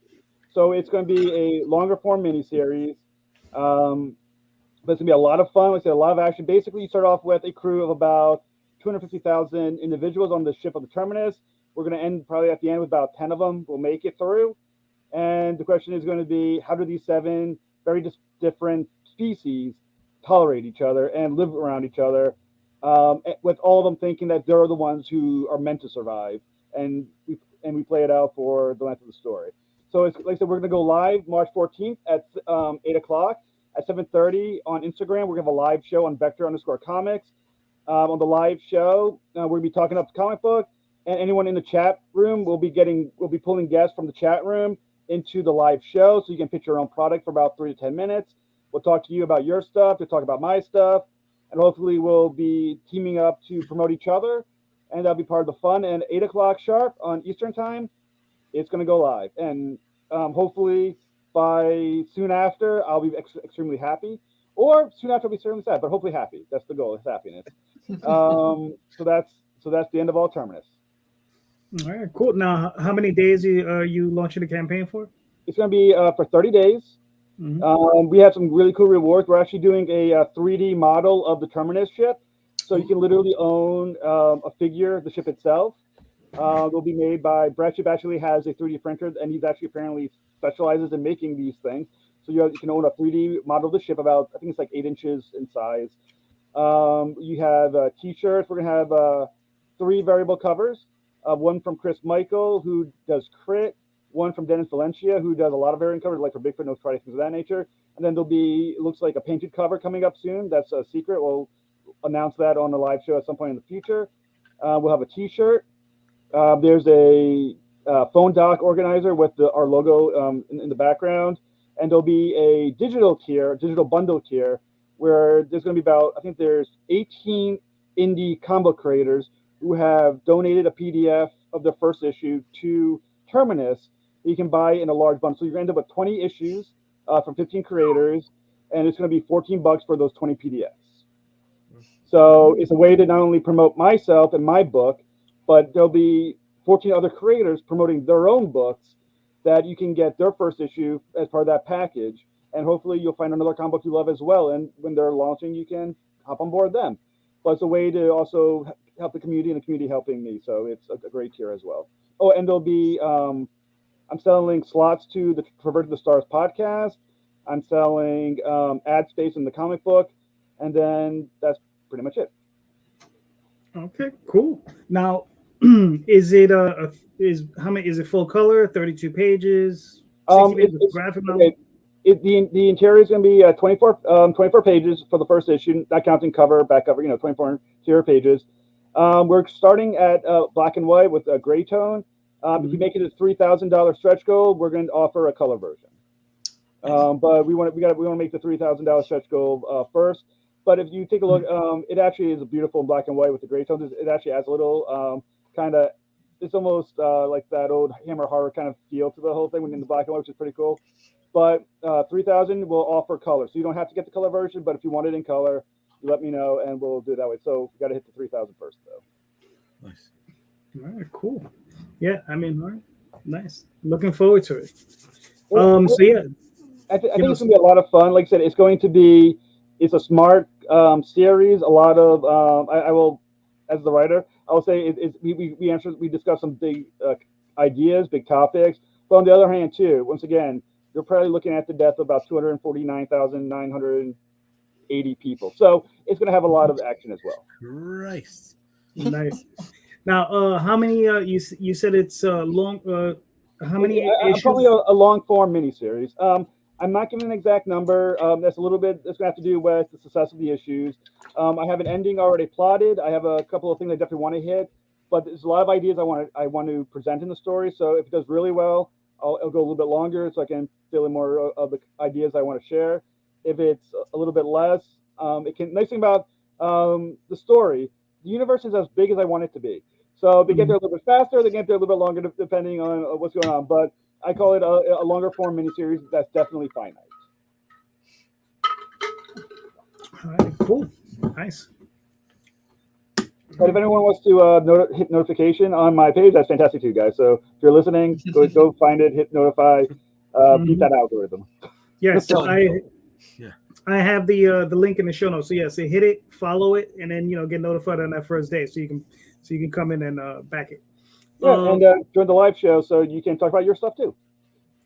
So it's going to be a longer form miniseries. But it's going to be a lot of fun. Like I said, a lot of action. Basically, you start off with a crew of about 250,000 individuals on the ship of the Terminus. We're going to end probably at the end with about 10 of them will make it through. And the question is going to be, how do these 7 very different species tolerate each other and live around each other, with all of them thinking that they're the ones who are meant to survive. And we play it out for the length of the story. So it's like I said, we're going to go live March 14th at 8 o'clock. At 7:30 on Instagram, we're going to have a live show on Vector_Comics. On the live show, we're going to be talking up the comic book, and anyone in the chat room we'll be pulling guests from the chat room into the live show, so you can pitch your own product for about 3 to 10 minutes. We'll talk to you about your stuff, we'll talk about my stuff, and hopefully we'll be teaming up to promote each other, and that'll be part of the fun. And 8 o'clock sharp on Eastern time, it's going to go live, and hopefully by soon after, I'll be extremely happy, or soon after I'll be extremely sad, but hopefully happy. That's the goal, is happiness. So that's the end of all Terminus. All right, cool. Now, how many days are you launching the campaign for? It's going to be for 30 days. We have some really cool rewards. We're actually doing a 3D model of the Terminus ship, so you can literally own a figure of the ship itself. They'll be made by Brad. Ship actually has a 3D printer, and he's actually apparently specializes in making these things. So you can own a 3D model of the ship about, I think it's like 8 inches in size. You have t-shirts. We're going to have 3 variable covers. One from Chris Michael, who does Crit. One from Dennis Valencia, who does a lot of variant covers, like for Bigfoot, No Friday, things of that nature. And then there'll be, it looks like a painted cover coming up soon. That's a secret. We'll announce that on the live show at some point in the future. We'll have a t-shirt. There's a phone dock organizer with our logo in the background, and there'll be a digital bundle tier, where there's going to be about, I think there's 18 indie comic creators who have donated a PDF of their first issue to Terminus that you can buy in a large bundle. So you're going to end up with 20 issues from 15 creators, and it's going to be $14 for those 20 PDFs. So it's a way to not only promote myself and my book, but there'll be 14 other creators promoting their own books that you can get their first issue as part of that package. And hopefully you'll find another comic book you love as well. And when they're launching, you can hop on board them. but it's a way to also help the community and the community helping me. So it's a great tier as well. Oh, and there'll be I'm selling slots to the Convert to the Stars podcast. I'm selling ad space in the comic book, and then that's pretty much it. Okay, cool. Now, is it how many? Is it full color? 32 pages. 60 pages It's graphic novel. okay. The interior is going to be 24 pages for the first issue, not counting cover, back cover. 24 interior pages. We're starting at black and white with a gray tone. If we make it a $3,000 stretch goal, we're going to offer a color version. But we want to make the $3,000 stretch goal first. But if you take a look, it actually is beautiful in black and white with the gray tones. It actually adds a little kind of, it's almost like that old Hammer horror kind of feel to the whole thing when in the black and white, which is pretty cool. But 3,000 will offer color, so you don't have to get the color version. But if you want it in color, you let me know, and we'll do it that way. So we got to hit the 3,000 first, though. Nice. All right, cool. Yeah, I mean, all right, nice. Looking forward to it. Well, So yeah, I think it's going to be a lot of fun. Like I said, it's a smart series. A lot of I will, as the writer, I will say we discuss some big ideas, big topics. But on the other hand, too, once again, you're probably looking at the death of about 249,980 people. So it's going to have a lot of action as well. Christ. nice. Now, how many? You said it's long. How many issues? Probably a long form miniseries. I'm not giving an exact number. That's a little bit. It's going to have to do with the success of the issues. I have an ending already plotted. I have a couple of things I definitely want to hit, but there's a lot of ideas I want to present in the story. So if it does really well, I'll go a little bit longer so I can fill in more of the ideas I want to share. If it's a little bit less, it can. Nice thing about the story, the universe is as big as I want it to be. So they get there a little bit faster, they get there a little bit longer, depending on what's going on. But I call it a longer form miniseries that's definitely finite. All right, cool, nice. But if anyone wants to hit notification on my page, that's fantastic too, guys. So if you're listening, go find it, hit notify, beat that algorithm. Yes, I have the link in the show notes. So yes, hit it, follow it, and then get notified on that first day, so you can come in and back it. Yeah, and join the live show so you can talk about your stuff too.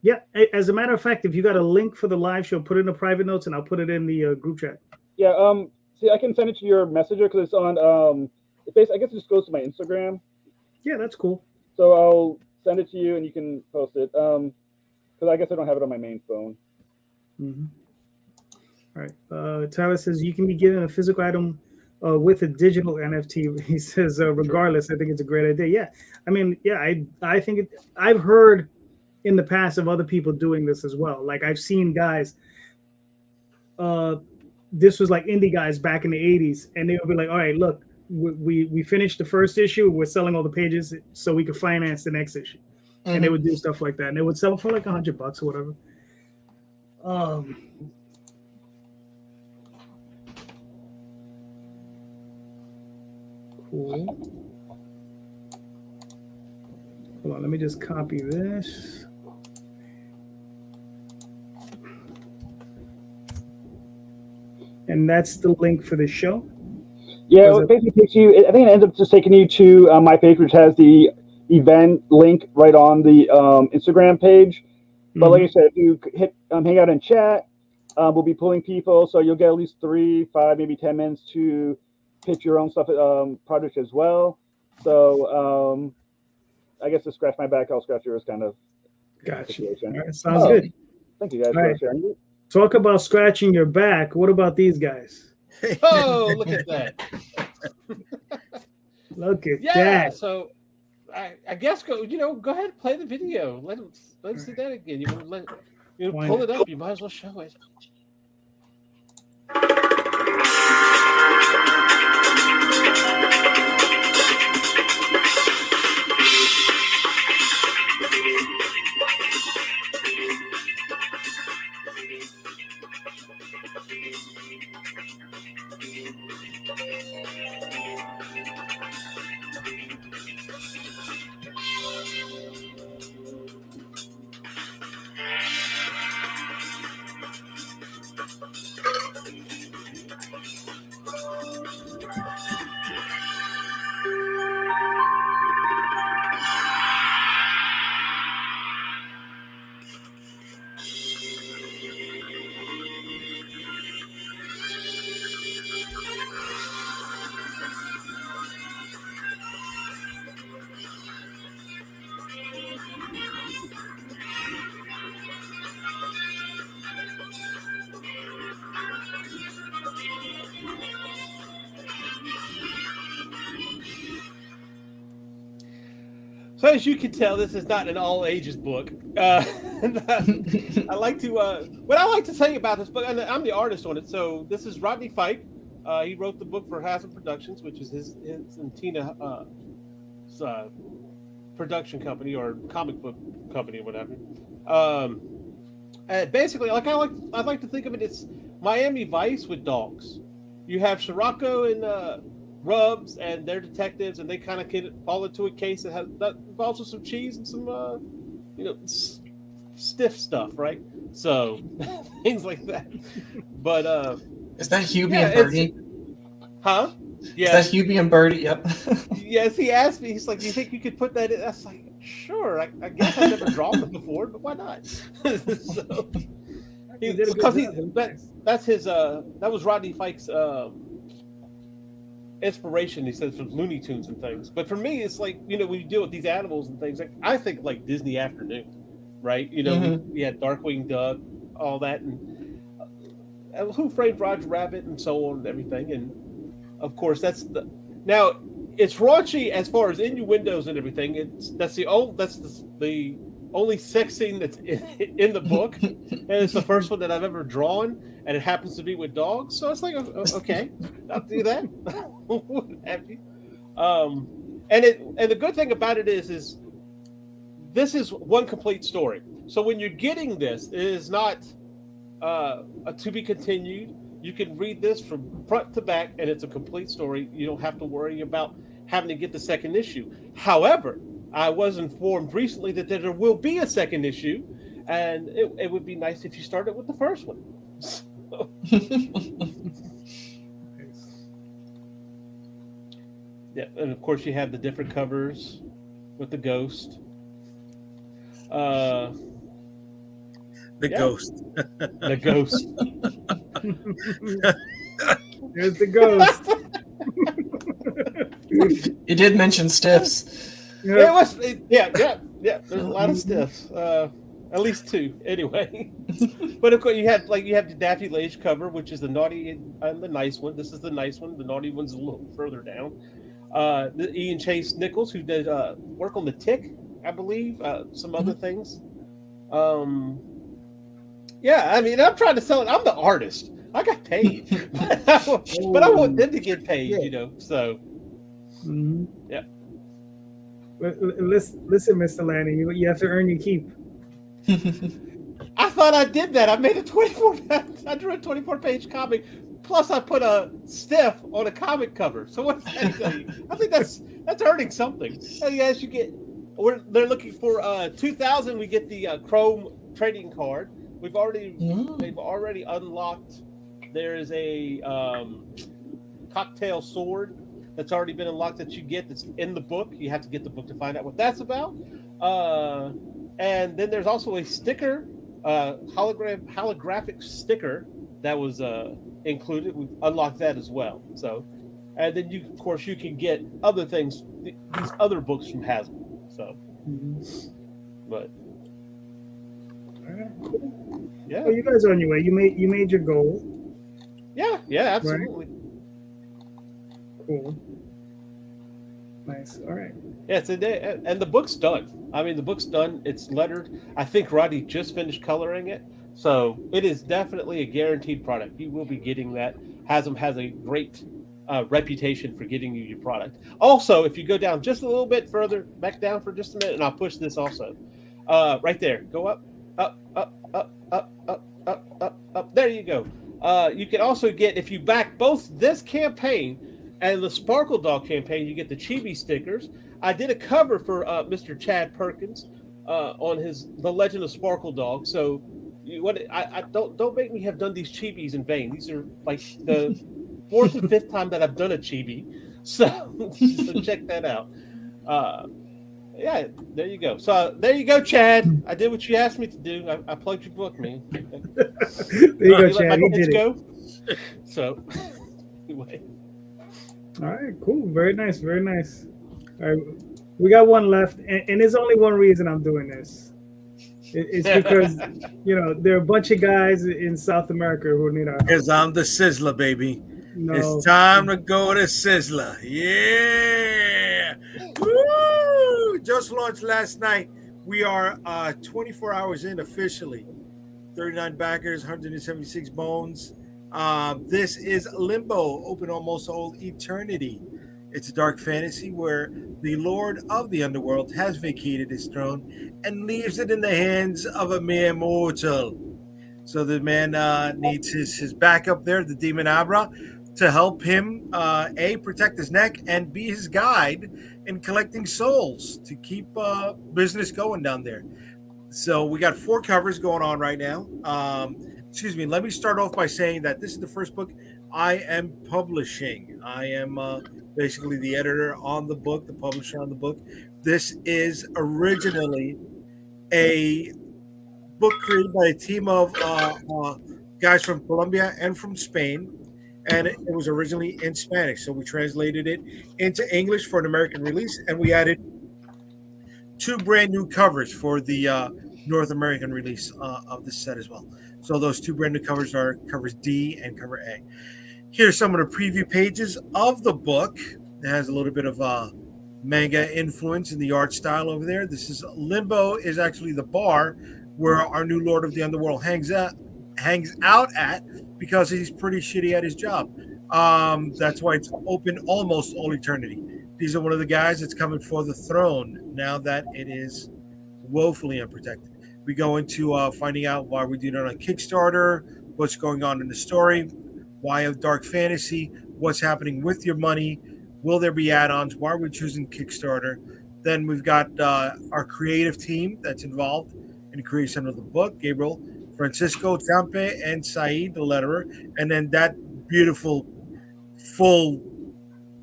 Yeah, as a matter of fact, if you got a link for the live show, put it in the private notes, and I'll put it in the group chat. Yeah, see, I can send it to your messenger because it's on. I guess it just goes to my Instagram. Yeah, that's cool. So I'll send it to you, and you can post it. Because I guess I don't have it on my main phone. Mm-hmm. All right. Tyler says you can be given a physical item with a digital NFT. He says, regardless, I think it's a great idea. Yeah, I mean, yeah, I think I've heard in the past of other people doing this as well. Like I've seen guys. This was like indie guys back in the 80s, and they would be like, all right, look, we finished the first issue, we're selling all the pages so we could finance the next issue. Mm-hmm. And they would do stuff like that, and they would sell for like $100 or whatever. Cool. Hold on, let me just copy this. And that's the link for the show. Yeah, it basically takes you. I think it ends up just taking you to my page, which has the event link right on the Instagram page. But like I said, if you hit hang out and chat, we'll be pulling people, so you'll get at least 3, 5, maybe 10 minutes to pitch your own stuff project as well. So I guess to scratch my back, I'll scratch yours, kind of. Gotcha. All right, sounds good. Thank you guys for sharing it. Talk about scratching your back. What about these guys? Oh, look at that. Look at that. Yeah, so I guess go ahead and play the video. Let them see that again. You pull it up, you might as well show it. So as you can tell, this is not an all ages book. I like to what I like to say about this book, and I'm the artist on it. So this is Rodney Fike. He wrote the book for Haas Productions, which is his and Tina production company or comic book company or whatever. And basically, I'd like to think of it as Miami Vice with dogs. You have Scirocco and Rubs, and they're detectives, and they kind of fall into a case that has also some cheese and some stiff stuff, right? So things like that. But is that Hubie and Birdie? Huh? Yeah. Is that Hubie and Birdie? Yep. Yes, he asked me. He's like, "Do you think you could put that in?" I was like, "Sure. I guess I've never drawn it before, but why not?" So, that's his. That was Rodney Fike's inspiration. He says from Looney Tunes and things. But for me, it's like when you deal with these animals and things, like I think like Disney Afternoon, right? We had Darkwing Duck, all that, and Who Framed Roger Rabbit, and so on and everything, and of course, now it's raunchy as far as innuendos and everything. That's the only sex scene that's in the book, and it's the first one that I've ever drawn, and it happens to be with dogs. So it's like, okay, I'll do that. What have you? And the good thing about it is this is one complete story. So when you're getting this, it is not a to be continued. You can read this from front to back, and it's a complete story. You don't have to worry about having to get the second issue. However, I was informed recently that there will be a second issue, and it would be nice if you started with the first one. Yeah, and of course you have the different covers with the ghost. The ghost. The ghost. There's the ghost. You did mention stiffs. Yeah. There's a lot of stiffs. At least two, anyway. But of course, you have the Daffy Lage cover, which is the naughty and the nice one. This is the nice one. The naughty one's a little further down. The Ian Chase Nichols, who did work on the Tick, I believe, some other things. Yeah, I mean, I'm trying to sell it. I'm the artist. I got paid, but I want them to get paid, So, yeah. Listen, Mr. Lanning, you have to earn your keep. I thought I did that. I made I drew a 24-page comic, plus I put a stiff on a comic cover. So what does that tell you? I think that's earning something. And yes, they're looking for 2,000. We get the Chrome trading card. They've already unlocked. There is a cocktail sword that's already been unlocked that you get. That's in the book. You have to get the book to find out what that's about. And then there's also a sticker, holographic sticker that was included. We've unlocked that as well. So, and then you can get other things, these other books from Hasbro. So, but. Cool. Yeah. Well, you guys are on your way. You made your goal. Yeah, absolutely. Right? Cool. Nice. All right. Yeah, and the book's done. I mean, the book's done. It's lettered. I think Rodney just finished coloring it, so it is definitely a guaranteed product. You will be getting that. Hasm has a great reputation for getting you your product. Also, if you go down just a little bit further, back down for just a minute, and I'll push this also. Right there. Go up. Up. There you go. You can also get, if you back both this campaign and the Sparkle Dog campaign, you get the Chibi stickers. I did a cover for Mr. Chad Perkins on The Legend of Sparkle Dog. So, I don't make me have done these chibis in vain. These are like the fourth and fifth time that I've done a chibi. So check that out. Yeah, there you go. So there you go, Chad. I did what you asked me to do. I plugged your book, man. There you go, Chad. He did it. So anyway. All right, cool. Very nice. Very nice. All right, we got one left, and there's only one reason I'm doing this. It's because there are a bunch of guys in South America who need our help. Because I'm the Sizzler, baby. No. It's time to go to Sizzler. Yeah. Woo! just launched last night. We are 24 hours in officially. 39 backers, 176 bones. This is Limbo, open almost all eternity. It's a dark fantasy where the Lord of the Underworld has vacated his throne and leaves it in the hands of a mere mortal. So the man needs his backup there, the Demon Abra, to help him, protect his neck and be his guide in collecting souls to keep business going down there. So we got 4 covers going on right now. Excuse me. Let me start off by saying that this is the first book I am publishing. I am basically the editor on the book, the publisher on the book. This is originally a book created by a team of guys from Colombia and from Spain, and it was originally in Spanish. So we translated it into English for an American release, and we added 2 brand new covers for the North American release of this set as well. So those 2 brand new covers are covers D and cover A. Here's some of the preview pages of the book. It has a little bit of manga influence in the art style over there. This is Limbo is actually the bar where our new Lord of the Underworld hangs out at because he's pretty shitty at his job. That's why it's open almost all eternity. These are one of the guys that's coming for the throne now that it is woefully unprotected. We go into finding out why we do it on Kickstarter, what's going on in the story, why a dark fantasy, what's happening with your money, will there be add-ons, why are we choosing Kickstarter. Then we've got our creative team that's involved in the creation of the book, Gabriel, Francisco, Champe, and Saeed, the letterer, and then that beautiful, full,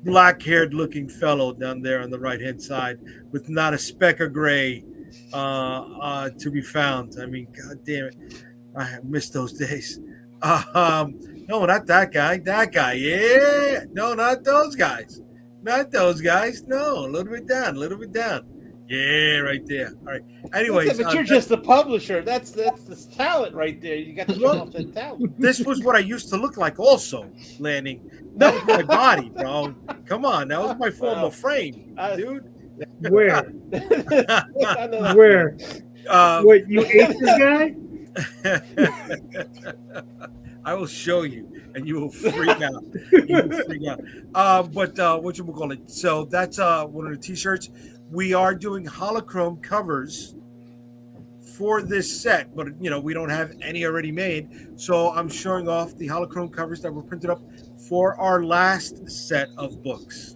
black-haired looking fellow down there on the right-hand side with not a speck of gray to be found. I mean, God damn it. I miss those days. No, not that guy. That guy. Yeah. No, not those guys. Not those guys. No, a little bit down. Yeah, right there. All right. Anyways. But you're just the publisher. That's this talent right there. You got to show off that talent. This was what I used to look like also, Lanning. That was my body, bro. Come on. That was my former frame, dude. Where? Where? What, you ate this guy? I will show you, and you will freak out. But what you call it? So that's one of the T-shirts. We are doing holochrome covers for this set, but we don't have any already made. So I'm showing off the holochrome covers that were printed up for our last set of books.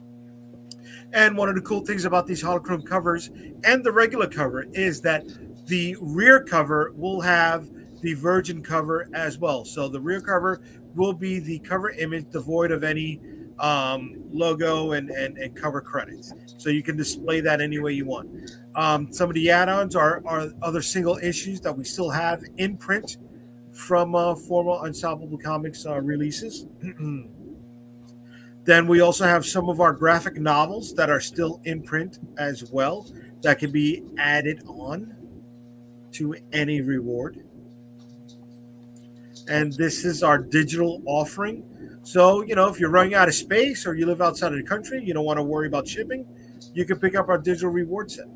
And one of the cool things about these holochrome covers and the regular cover is that the rear cover will have the virgin cover as well. So the rear cover will be the cover image devoid of any logo and cover credits. So you can display that any way you want. Some of the add-ons are other single issues that we still have in print from former Unstoppable Comics releases. Then we also have some of our graphic novels that are still in print as well that can be added on to any reward. And this is our digital offering. So, if you're running out of space or you live outside of the country, you don't want to worry about shipping, you can pick up our digital reward set.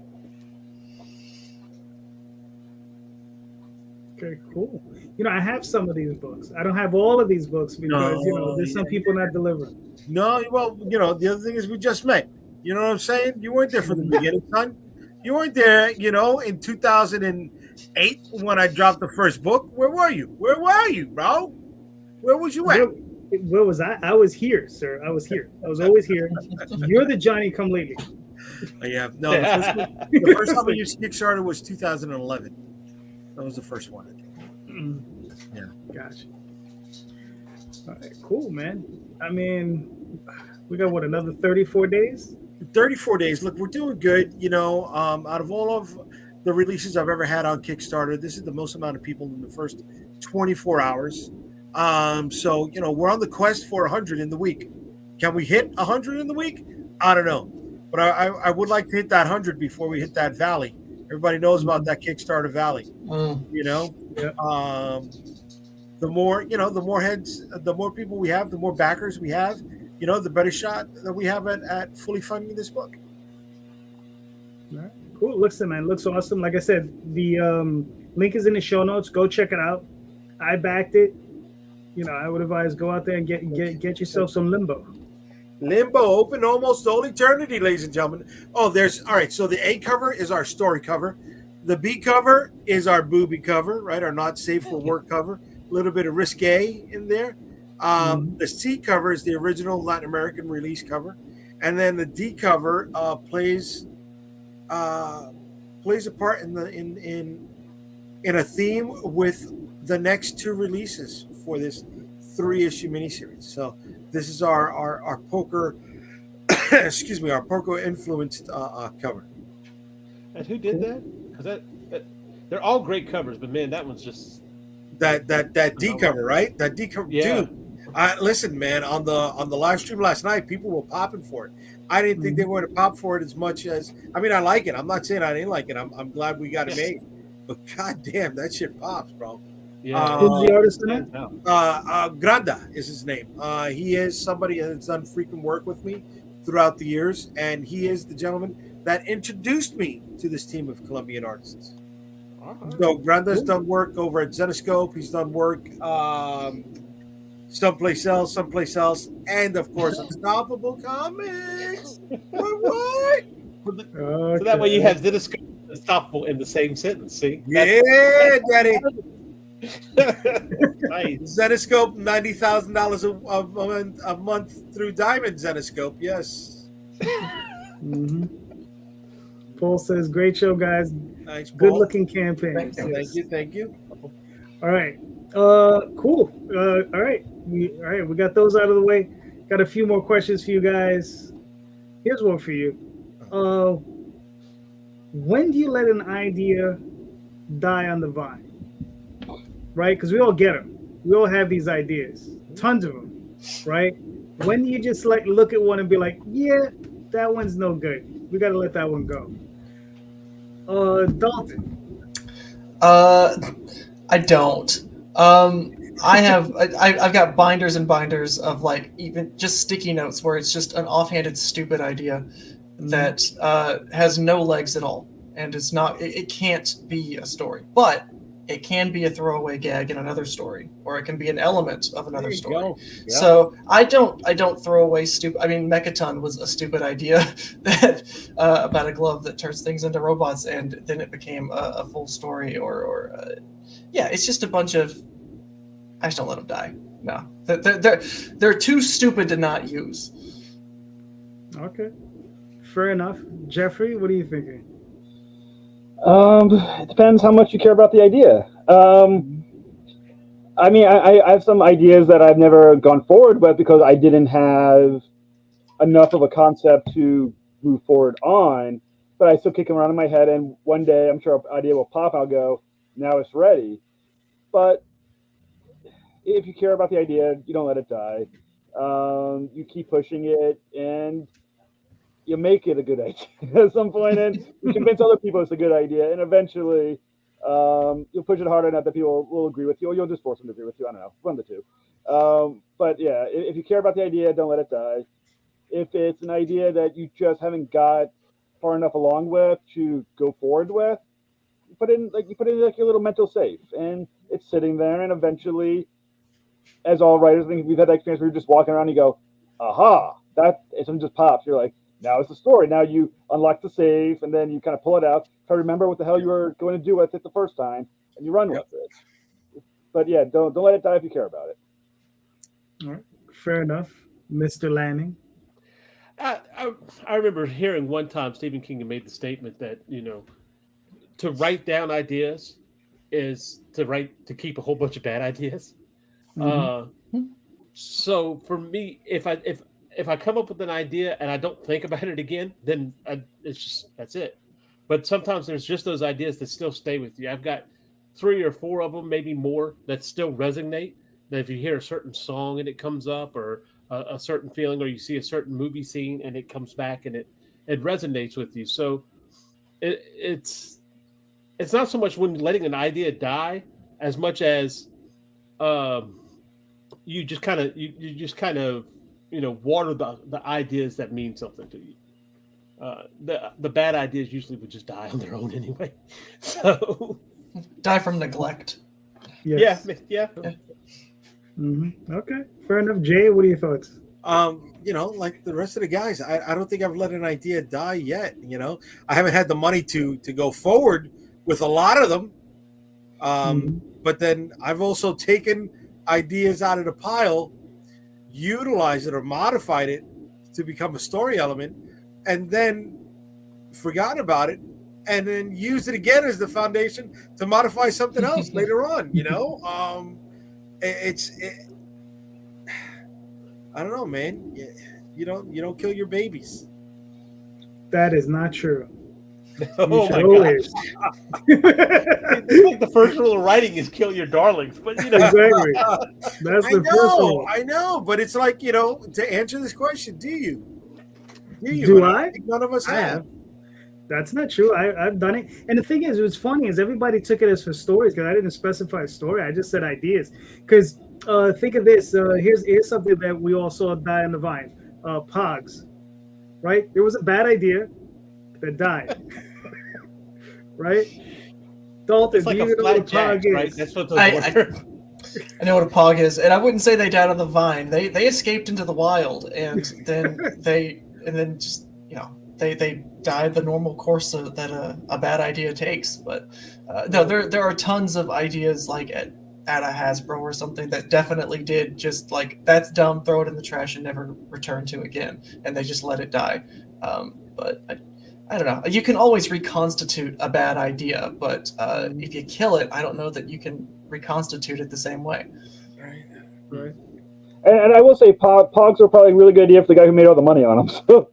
Okay, cool. I have some of these books. I don't have all of these books because, there's some people not delivering. No, well, the other thing is we just met. You know what I'm saying? You weren't there from the beginning, son. You weren't there, in 2008 when I dropped the first book. Where were you? Where were you, bro? Where was you at? Where was I? I was here, sir. I was here. I was always here. You're the Johnny come lately. Yeah. No, the first time I used Kickstarter was 2011. That was the first one. Yeah. Gotcha. All right, cool, man. I mean, we got another 34 days? 34 days. Look, we're doing good. Out of all of the releases I've ever had on Kickstarter, this is the most amount of people in the first 24 hours. So, we're on the quest for 100 in the week. Can we hit 100 in the week? I don't know. But I would like to hit that 100 before we hit that valley. Everybody knows about that Kickstarter valley. Yeah. The more heads, the more people we have, the more backers we have, the better shot that we have at fully funding this book. All right. Cool. Looks awesome. Like I said, the link is in the show notes. Go check it out. I backed it. You know, I would advise go out there and get yourself some Limbo. Limbo, open almost all eternity, ladies and gentlemen. Oh, there's all right. So the A cover is our story cover. The B cover is our booby cover, right? Our not safe for work cover. A little bit of risque in there. The C cover is the original Latin American release cover, and then the D cover plays a part in a theme with the next two releases for this 3-issue miniseries. So this is our poker, excuse me, our poker influenced cover. And who did that? Because that they're all great covers, but man, that one's just that D cover, right? That D cover, yeah. dude. Listen, man, on the live stream last night, people were popping for it. I didn't think they were going to pop for it as much as. I mean, I like it. I'm not saying I didn't like it. I'm glad we got it made. But goddamn, that shit pops, bro. Yeah. Who's the artist in it? Granda is his name. He is somebody that's done freaking work with me throughout the years, and he is the gentleman that introduced me to this team of Colombian artists. So Granda's done work over at Zenoscope. He's done work someplace else, and of course, Unstoppable Comics. What? So that way you have Zenoscope and Unstoppable in the same sentence. See? Yeah, Daddy. Nice. Zenoscope, $90,000 a month through Diamond Zenoscope. Yes. Paul says, "Great show, guys. Nice. Good looking campaign." Thank you. All right. Cool. All right. We got those out of the way. Got a few more questions for you guys. Here's one for you. When do you let an idea die on the vine? Right? Because we all get them. We all have these ideas, tons of them, right? When do you just like look at one and be like, yeah, that one's no good. We got to let that one go. Dalton. I don't. I've got binders and binders of like even just sticky notes where it's just an offhanded stupid idea that has no legs at all, and it's not. It can't be a story, but it can be a throwaway gag in another story, or it can be an element of another story. Yeah. So I don't throw away stupid. I mean, Mechaton was a stupid idea that about a glove that turns things into robots, and then it became a full story. Yeah, it's just a bunch of. I just don't let them die. No, they're too stupid to not use. Okay, fair enough. Jeffrey, what are you thinking? It depends how much you care about the idea. I mean, I have some ideas that I've never gone forward with because I didn't have enough of a concept to move forward on, but I still kick them around in my head, and one day I'm sure an idea will pop, I'll go, now it's ready. But if you care about the idea, you don't let it die. You keep pushing it, and you make it a good idea at some point, and you convince other people it's a good idea, and eventually you'll push it hard enough that people will agree with you, or you'll just force them to agree with you. I don't know, one of the two. But yeah, if you care about the idea, don't let it die. If it's an idea that you just haven't got far enough along with to go forward with, you put in like your little mental safe, and it's sitting there, and eventually, as all writers, I think we've had that experience where you're just walking around and you go, aha, that something just pops. You're like, now it's the story. Now you unlock the safe, and then you kind of pull it out, try to remember what the hell you were going to do with it the first time, and you run with it. But yeah, don't let it die if you care about it. All right, fair enough, Mr. Lanning. I remember hearing one time Stephen King made the statement that to write down ideas is to keep a whole bunch of bad ideas. So for me, if I come up with an idea and I don't think about it again, then that's it. But sometimes there's just those ideas that still stay with you. I've got 3 or 4 of them, maybe more, that still resonate. That if you hear a certain song and it comes up, or a certain feeling, or you see a certain movie scene and it comes back and it resonates with you. So it's not so much when letting an idea die as much as you just kind of water the ideas that mean something to you. the bad ideas usually would just die on their own anyway. So Die from neglect. Yes. yeah. Okay, fair enough. Jay, what are your thoughts? Like the rest of the guys, I don't think I've let an idea die yet. I haven't had the money to go forward with a lot of them. But then I've also taken ideas out of the pile, utilized it or modified it to become a story element, and then forgotten about it, and then used it again as the foundation to modify something else later on. I don't know, man. You don't kill your babies. That is not true. Oh my gosh. It's like the first rule of writing is kill your darlings, but Exactly. That's the first rule. I know, but it's like, to answer this question, do you? Do I? think none of us have. That's not true. I've done it. And the thing is, what's funny is everybody took it as for stories because I didn't specify a story. I just said ideas. Because think of this. Here's something that we all saw die on the vine. Pogs. Right? There was a bad idea that died. Right? Dalton, it's like do you a know what a flat pog jack, is? right? That's what those were. I know what a pog is, and I wouldn't say they died on the vine. They escaped into the wild, and then they died the normal course that a bad idea takes. But no, there are tons of ideas like at a Hasbro or something that definitely did just like, that's dumb, throw it in the trash and never return to again, and they just let it die. But I don't know. You can always reconstitute a bad idea, but if you kill it, I don't know that you can reconstitute it the same way. Right. And I will say, Pogs are probably a really good idea for the guy who made all the money on them. So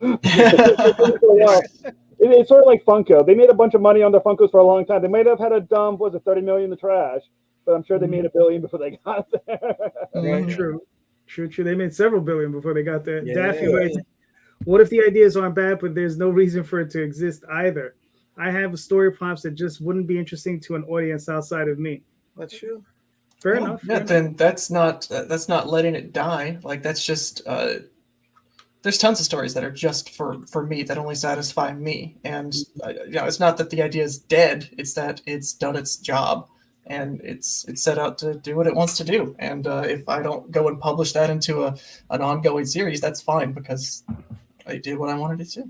it's sort of like Funko. They made a bunch of money on their Funkos for a long time. They might have had a dumb, $30 million in the trash, but I'm sure they made $1 billion before they got there. Right. True. They made several billion before they got there. Yeah. Daffy writes, what if the ideas aren't bad, but there's no reason for it to exist either? I have story prompts that just wouldn't be interesting to an audience outside of me. That's true. Fair enough. Yeah, then that's not letting it die. Like, that's just there's tons of stories that are just for me, that only satisfy me. And it's not that the idea is dead; it's that it's done its job and it's set out to do what it wants to do. And if I don't go and publish that into an ongoing series, that's fine, because I did what I wanted it to.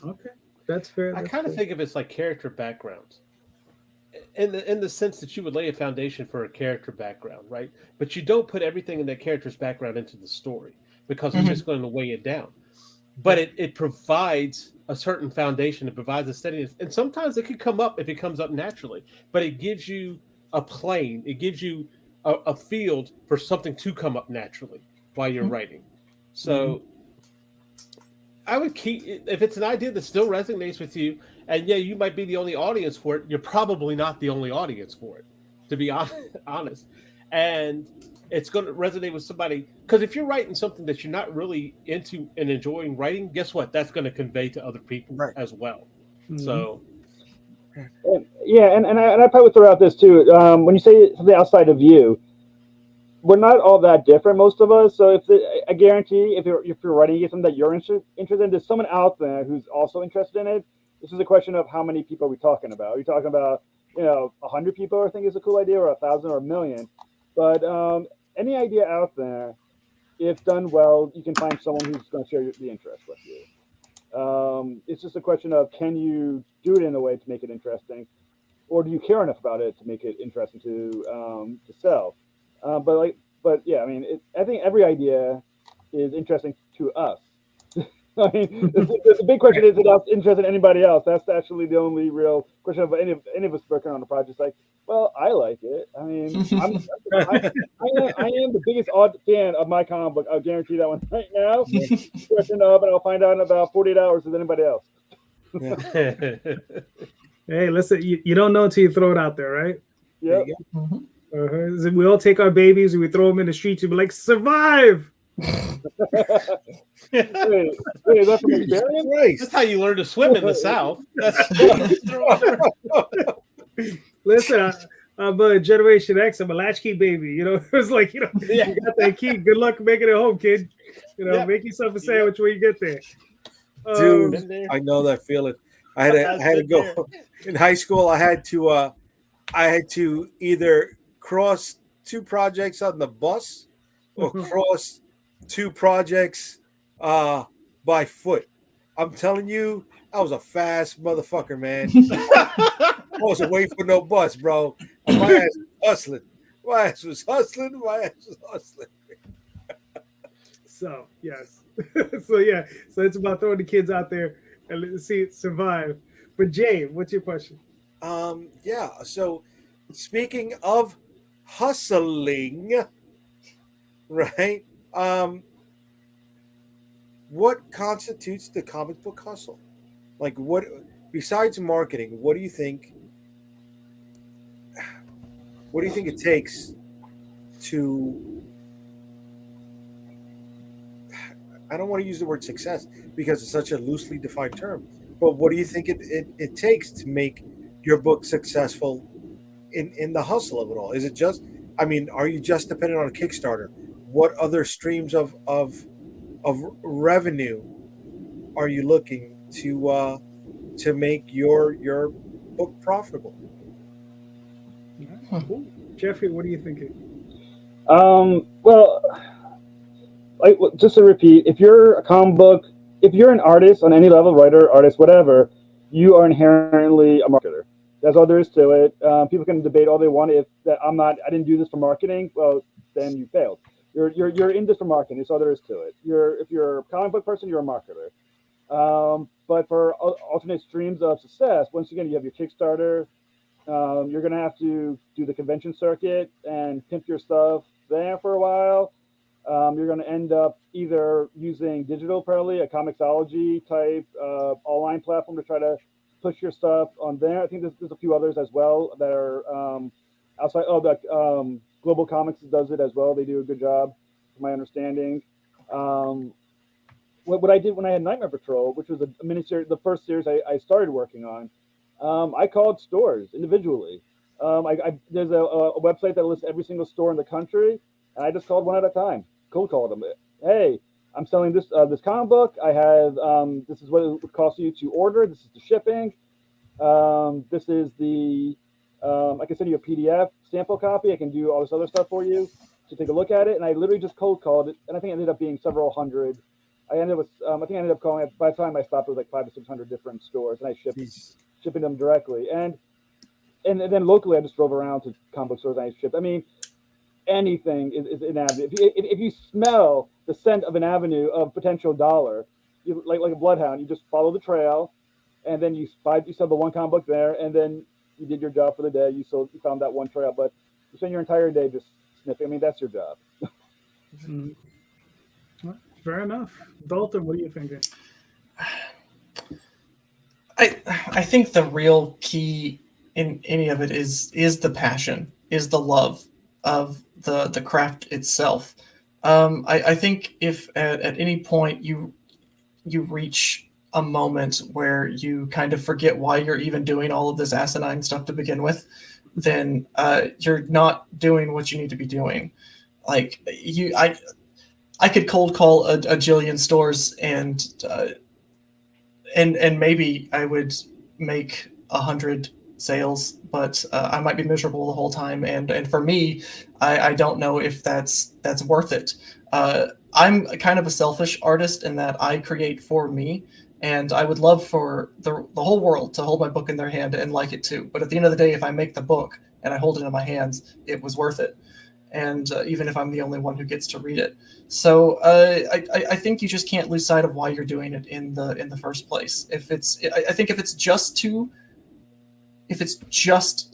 Okay, that's fair. I kind of think of it as like character backgrounds. In the sense that you would lay a foundation for a character background, right? But you don't put everything in that character's background into the story, because it's just going to weigh it down. But it provides a certain foundation, it provides a steadiness. And sometimes it could come up if it comes up naturally, but it gives you a plane, it gives you a field for something to come up naturally while you're writing. So I would keep, if it's an idea that still resonates with you, and yeah, you might be the only audience for it, you're probably not the only audience for it, to be honest. And it's going to resonate with somebody, because if you're writing something that you're not really into and enjoying writing, guess what? That's going to convey to other people as well. So, yeah, and I probably would throw out this too. When you say something outside of you, we're not all that different, most of us. So I guarantee if you're writing something that you're interested in, there's someone out there who's also interested in it. This is a question of how many people are we talking about? Are we talking about 100 people I think is a cool idea, or 1,000 or 1,000,000? But any idea out there, if done well, you can find someone who's going to share the interest with you. It's just a question of, can you do it in a way to make it interesting, or do you care enough about it to make it interesting to sell? But yeah, I mean, I think every idea is interesting to us. I mean, the big question is it interested in anybody else? That's actually the only real question of any of us working on the project. Like, well, I like it. I mean, I am the biggest fan of my comic book. I'll guarantee that one right now. Question of, and I'll find out in about 48 hours with anybody else. Hey, listen, you don't know until you throw it out there, right? Yeah. We all take our babies and we throw them in the streets and be like, survive. Wait, that's from experience? That's how you learn to swim in the South. Listen, I'm a Generation X. I'm a latchkey baby. It's like, you got that key. Good luck making it home, kid. Make yourself a sandwich when you get there. Dude, Been there. I know that feeling. I had to Been go there. in high school. I had to either cross two projects on the bus or cross two projects by foot. I'm telling you, I was a fast motherfucker, man. I wasn't waiting for no bus, bro. And my ass was hustling. My ass was hustling. My ass was hustling. So yes, so yeah, so it's about throwing the kids out there and let's see it survive. But Jay, what's your question? Yeah. So, speaking of hustling, right? What constitutes the comic book hustle? Like, what besides marketing? What do you think? What do you think it takes to? I don't want to use the word success because it's such a loosely defined term. But what do you think it takes to make your book successful in the hustle of it all? Is it just? I mean, are you just dependent on a Kickstarter? What other streams of revenue are you looking to make your book profitable? Cool. Jeffrey, what are you thinking? Well, just to repeat, if you're a comic book, if you're an artist on any level, writer, artist, whatever, you are inherently a marketer. That's all there is to it. People can debate all they want. If that I didn't do this for marketing. Well, then you failed. You're in this for marketing. That's all there is to it. If you're a comic book person, you're a marketer. But for alternate streams of success, once again, you have your Kickstarter. You're going to have to do the convention circuit and pimp your stuff there for a while. You're going to end up either using digital, probably a Comixology type online platform to try to push your stuff on there. I think there's a few others as well that are outside. Oh, Global Comics does it as well. They do a good job, from my understanding. What I did when I had Nightmare Patrol, which was a miniseries, the first series I started working on, I called stores individually. There's a website that lists every single store in the country, and I just called one at a time. Cold called them. Hey, I'm selling this comic book. I have this is what it would cost you to order. This is the shipping. This is the I can send you a PDF sample copy. I can do all this other stuff for you to take a look at it. And I literally just cold called it, and I think it ended up being several hundred. I ended up calling it. By the time I stopped, it was like 500 to 600 different stores, and I shipping them directly. And then locally, I just drove around to comic book stores and I shipped. I mean, anything is an avenue. If you smell the scent of an avenue of potential dollar, like a bloodhound, you just follow the trail, and then you sell the one comic book there, and then you did your job for the day. You found that one trail, but you spend your entire day just sniffing. I mean, that's your job. Fair enough. Dalton, what are you thinking? I think the real key in any of it is the passion, is the love of the craft itself. I think if at any point you reach a moment where you kind of forget why you're even doing all of this asinine stuff to begin with, then you're not doing what you need to be doing. Like I could cold call a jillion stores and maybe I would make 100 sales, but I might be miserable the whole time. And for me, I don't know if that's worth it. I'm kind of a selfish artist in that I create for me, and I would love for the whole world to hold my book in their hand and like it too. But at the end of the day, if I make the book and I hold it in my hands, it was worth it. And even if I'm the only one who gets to read it. So I think you just can't lose sight of why you're doing it in the first place. I think if it's just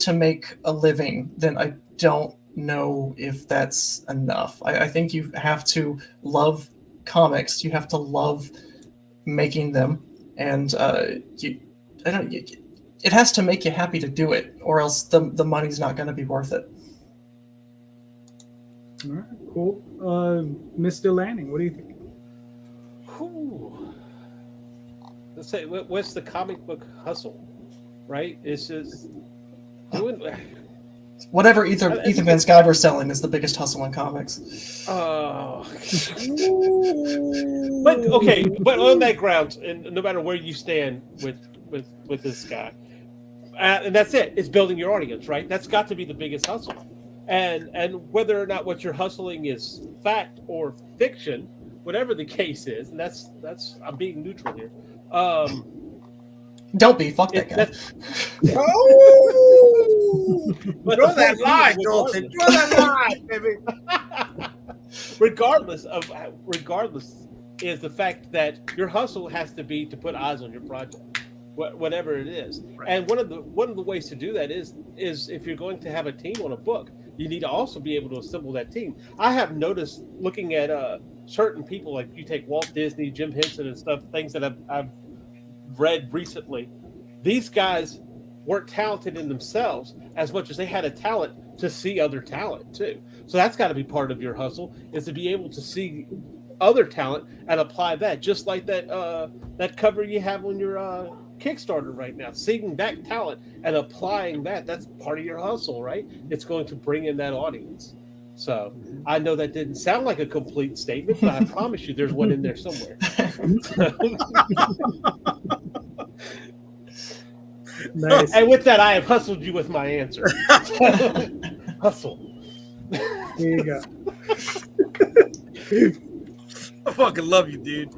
to make a living, then I don't know if that's enough. I think you have to love comics. You have to love making them, and it has to make you happy to do it, or else the money's not going to be worth it. All right, cool. Mr. Lanning, what do you think? Let's say, what's the comic book hustle, right? It's just doing. Whatever Ethan Van Sciver's selling is the biggest hustle in comics. Oh. but on that ground, and no matter where you stand with this guy, and that's it. It's building your audience, right? That's got to be the biggest hustle. And whether or not what you're hustling is fact or fiction, whatever the case is, and that's I'm being neutral here. Don't be. Fuck that guy. But throw that line, Dalton. Throw that line, baby. Regardless is the fact that your hustle has to be to put eyes on your project, whatever it is. Right. And one of the ways to do that is if you're going to have a team on a book, you need to also be able to assemble that team. I have noticed looking at certain people, like you take Walt Disney, Jim Henson, and stuff, things that I've read recently. These guys weren't talented in themselves as much as they had a talent to see other talent too. So that's got to be part of your hustle, is to be able to see other talent and apply that, just like that cover you have on your Kickstarter right now. Seeing that talent and applying that's part of your hustle, right? It's going to bring in that audience. So I know that didn't sound like a complete statement, but I promise you there's one in there somewhere. Nice. And with that, I have hustled you with my answer. Hustle. There you go. I fucking love you, dude.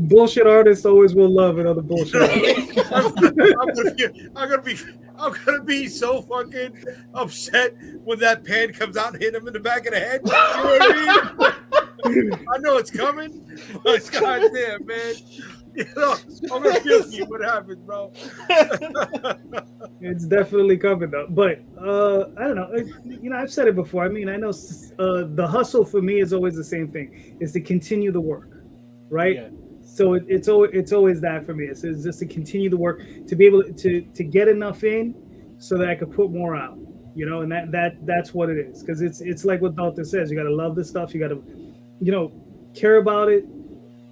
Bullshit artists always will love another bullshit artist. I'm gonna be so fucking upset when that pan comes out and hit him in the back of the head. You know what I mean? I know it's coming, but goddamn, man. You know, I'm gonna feel you what happens, bro. It's definitely coming though. But I don't know. You know, I've said it before. I mean, I know the hustle for me is always the same thing. Is to continue the work, right? Yeah. So it's always that for me. It's just to continue the work, to be able to get enough in, so that I could put more out. You know, and that's what it is. Because it's like what Dalton says. You got to love this stuff. You got to, you know, care about it,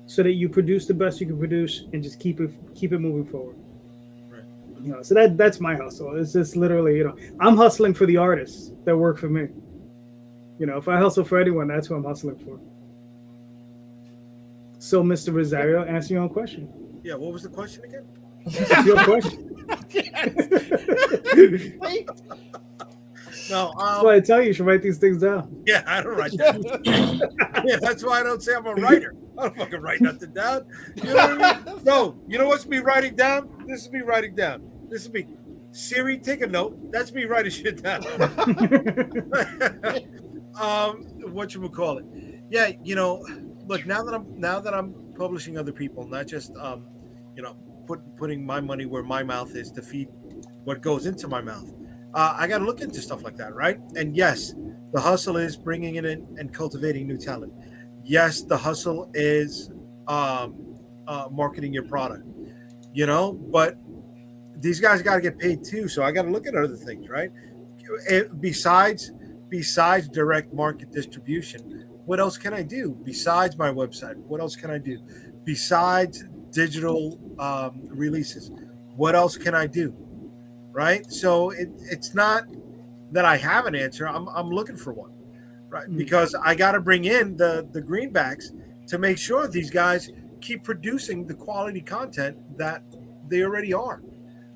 so that you produce the best you can produce and just keep it moving forward. Right. You know, so that's my hustle. It's just literally, you know, I'm hustling for the artists that work for me. You know, if I hustle for anyone, that's who I'm hustling for. So, Mr. Rosario, answer your own question. Yeah, what was the question again? It's your question. No, that's why I tell you should write these things down. Yeah, I don't write down. Yeah, that's why I don't say I'm a writer. I don't fucking write nothing down. You know what I mean? No, you know what's me writing down? This is me writing down. This is me. Siri, take a note. That's me writing shit down. Whatchamacallit? Yeah, you know, look, now that I'm publishing other people, not just you know, putting my money where my mouth is to feed what goes into my mouth. I got to look into stuff like that, right? And yes, the hustle is bringing it in and cultivating new talent. Yes, the hustle is marketing your product, you know, but these guys got to get paid too. So I got to look at other things, right? Besides direct market distribution, what else can I do? Besides my website, what else can I do? Besides digital releases, what else can I do? Right? So it's not that I have an answer. I'm looking for one, right? Because I got to bring in the greenbacks to make sure these guys keep producing the quality content that they already are,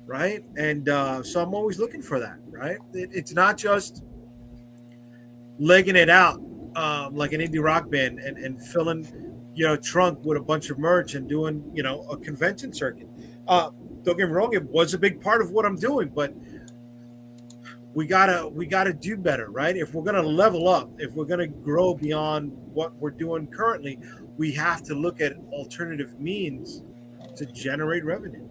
right? And so I'm always looking for that, right? It's not just legging it out like an indie rock band and filling, you know, trunk with a bunch of merch and doing, you know, a convention circuit. Don't get me wrong, it was a big part of what I'm doing, but we gotta do better, right? If we're gonna level up, if we're gonna grow beyond what we're doing currently, we have to look at alternative means to generate revenue.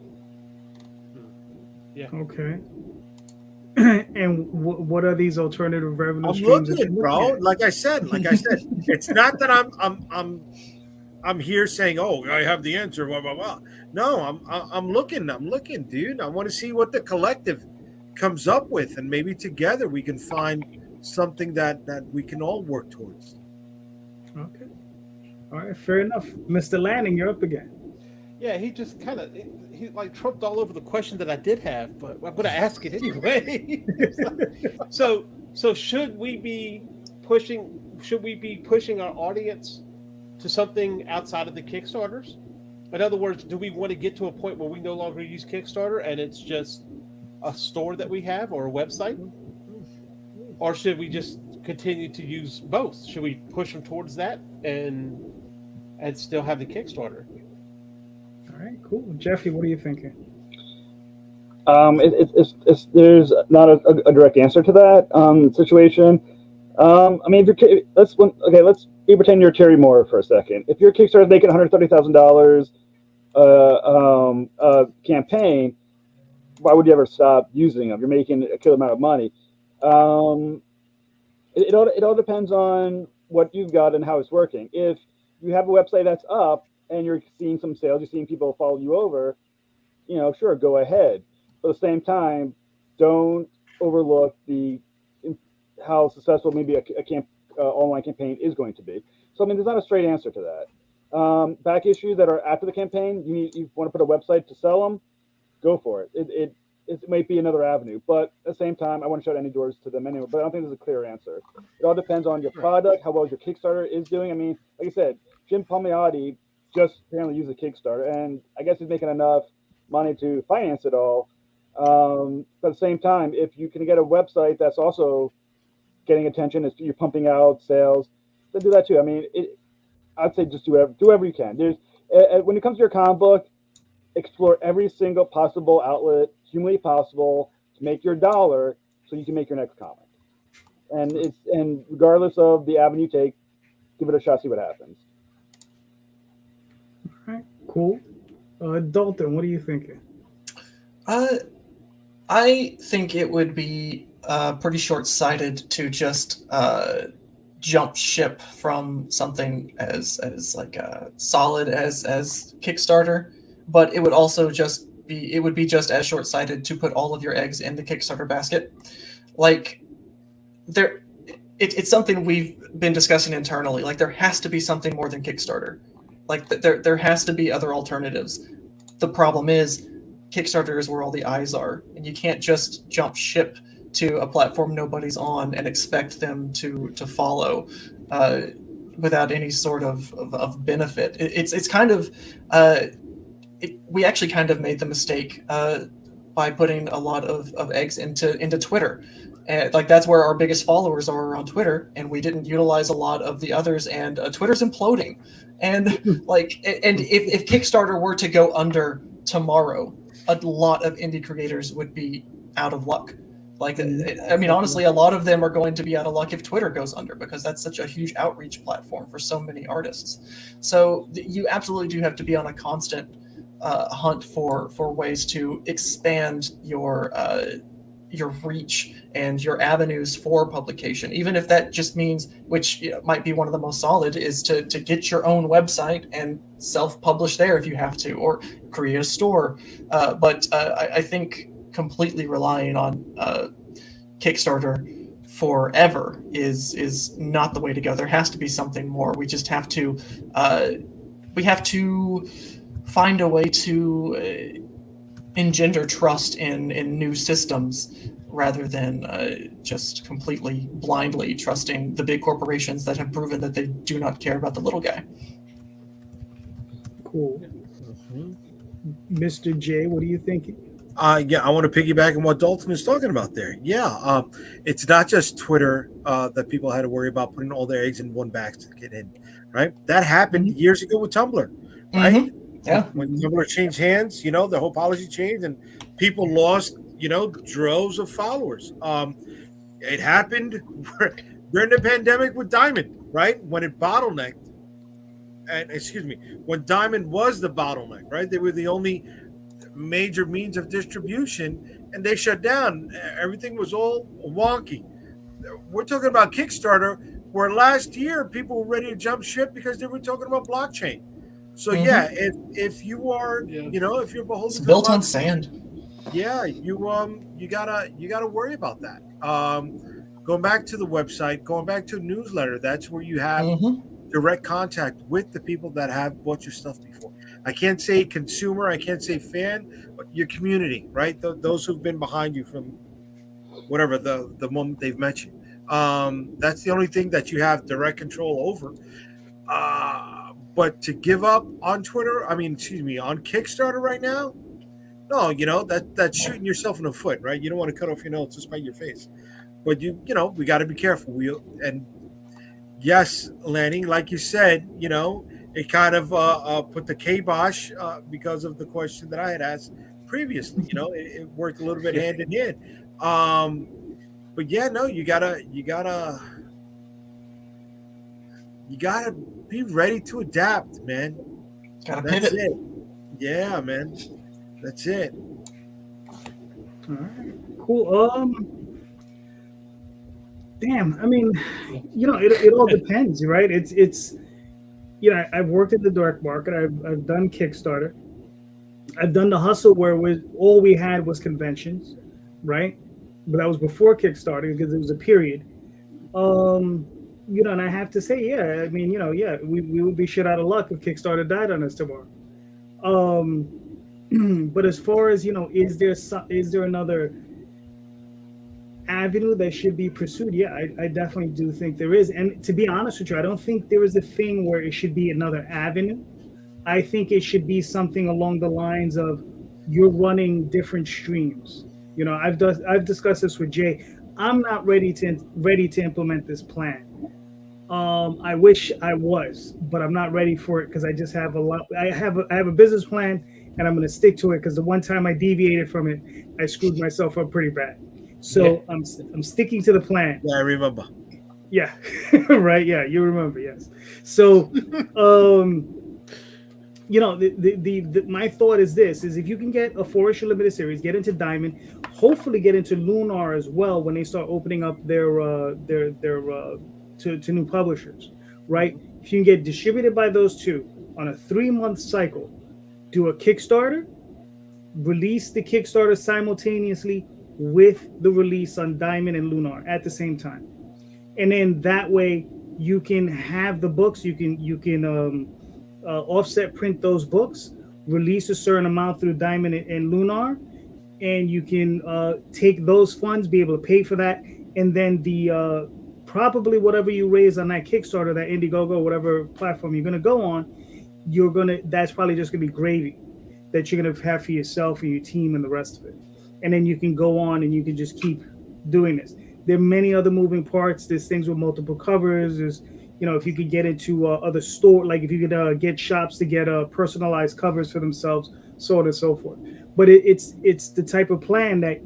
Yeah. Okay. And what are these alternative revenue streams? I'm looking, bro. Like I said, it's not that I'm here saying, "Oh, I have the answer." Blah blah blah. No, I'm looking, dude. I want to see what the collective comes up with, and maybe together we can find something that we can all work towards. Okay. All right. Fair enough. Mr. Lanning, you're up again. Yeah, he just kind of he like trumped all over the question that I did have, but I'm going to ask it anyway. so should we be pushing our audience to something outside of the Kickstarters? In other words, do we want to get to a point where we no longer use Kickstarter and it's just a store that we have or a website? Or should we just continue to use both? Should we push them towards that and still have the Kickstarter? All right, cool. Jeffrey, what are you thinking? There's not a direct answer to that situation. I mean, let's pretend you're Terry Moore for a second. If your Kickstarter is making $130,000 campaign, why would you ever stop using them? You're making a killer amount of money. It all depends on what you've got and how it's working. If you have a website that's up and you're seeing some sales, you're seeing people follow you over, sure, go ahead. But at the same time, don't overlook how successful maybe a online campaign is going to be. So I mean, there's not a straight answer to that. Back issues that are after the campaign, you want to put a website to sell them, go for it. It might be another avenue, but at the same time, I want to shut any doors to them anyway. But I don't think there's a clear answer. It all depends on your product, how well your Kickstarter is doing. I mean, like I said, Jim Palmiotti just apparently used a Kickstarter, and I guess he's making enough money to finance it all. But at the same time, if you can get a website that's also getting attention, if you're pumping out sales, then do that too. I mean, I'd say just do whatever you can. When it comes to your comic book, explore every single possible outlet humanly possible to make your dollar so you can make your next comic. And regardless of the avenue you take, give it a shot, see what happens. All right, cool. Dalton, what are you thinking? I think it would be pretty short-sighted to just jump ship from something as like solid as Kickstarter, but it would also be just as short-sighted to put all of your eggs in the Kickstarter basket. Like it's something we've been discussing internally. Like there has to be something more than Kickstarter. Like there has to be other alternatives. The problem is Kickstarter is where all the eyes are, and you can't just jump ship to a platform nobody's on and expect them to follow without any sort of benefit. It's kind of we actually kind of made the mistake by putting a lot of eggs into Twitter. And like that's where our biggest followers are on Twitter, and we didn't utilize a lot of the others, and Twitter's imploding. And if Kickstarter were to go under tomorrow, a lot of indie creators would be out of luck. Like, I mean, honestly, a lot of them are going to be out of luck if Twitter goes under, because that's such a huge outreach platform for so many artists. So you absolutely do have to be on a constant hunt for ways to expand your reach and your avenues for publication, even if that just means, which might be one of the most solid, is to get your own website and self-publish there if you have to, or create a store. But I think completely relying on Kickstarter forever is not the way to go. There has to be something more. We just have to find a way to engender trust in new systems rather than just completely blindly trusting the big corporations that have proven that they do not care about the little guy. Cool. Mr. J, what are you thinking? Yeah, I want to piggyback on what Dalton is talking about there. Yeah, it's not just Twitter that people had to worry about putting all their eggs in one basket in, right? That happened years ago with Tumblr, right? Mm-hmm. Yeah. When Tumblr changed hands, the whole policy changed, and people lost, droves of followers. It happened during the pandemic with Diamond, right? When it bottlenecked, when Diamond was the bottleneck, right? They were the only major means of distribution, and they shut down. Everything was all wonky. We're talking about Kickstarter, where last year people were ready to jump ship because they were talking about blockchain. So yeah, if you are, if you're beholden, it's built on sand. Yeah, you gotta worry about that. Going back to the website, going back to a newsletter, that's where you have direct contact with the people that have bought your stuff before. I can't say consumer, I can't say fan, but your community, right? Those who've been behind you from whatever the moment they've met you. That's the only thing that you have direct control over. But to give up on Twitter, excuse me, on Kickstarter right now, no, that's shooting yourself in the foot, right? You don't want to cut off your nose to spite your face. But we got to be careful. And yes, Lanning, like you said, it kind of put the kibosh because of the question that I had asked previously. It worked a little bit hand in hand. But yeah, no, you gotta be ready to adapt, man. Gotta That's pivot. it. Yeah, man. That's it. All right, cool. Damn. It all depends, right? It's I've worked in the direct market. I've done Kickstarter. I've done the hustle where all we had was conventions, right? But that was before Kickstarter because it was a period. And I have to say, yeah, we would be shit out of luck if Kickstarter died on us tomorrow. But as far as is there another avenue that should be pursued? Yeah, I definitely do think there is. And to be honest with you, I don't think there is a thing where it should be another avenue. I think it should be something along the lines of you're running different streams. I've discussed this with Jay. I'm not ready to implement this plan. I wish I was, but I'm not ready for it because I just have a lot. I have a business plan, and I'm going to stick to it because the one time I deviated from it, I screwed myself up pretty bad. So yeah. I'm sticking to the plan. Yeah, I remember. Yeah, right. Yeah, you remember. Yes. So, my thought is this: is if you can get a 4-issue limited series, get into Diamond, hopefully get into Lunar as well when they start opening up their to new publishers, right? If you can get distributed by those two on a 3-month cycle, do a Kickstarter, release the Kickstarter simultaneously with the release on Diamond and Lunar at the same time, and then that way you can have the books. You can offset print those books, release a certain amount through Diamond and Lunar, and you can take those funds, be able to pay for that, and then the probably whatever you raise on that Kickstarter, that Indiegogo, whatever platform you're going to go on, that's probably just going to be gravy that you're going to have for yourself and your team and the rest of it. And then you can go on and you can just keep doing this. There are many other moving parts. There's things with multiple covers. There's, if you could get into other store, like if you could get shops to get personalized covers for themselves, so on and so forth. But it's the type of plan that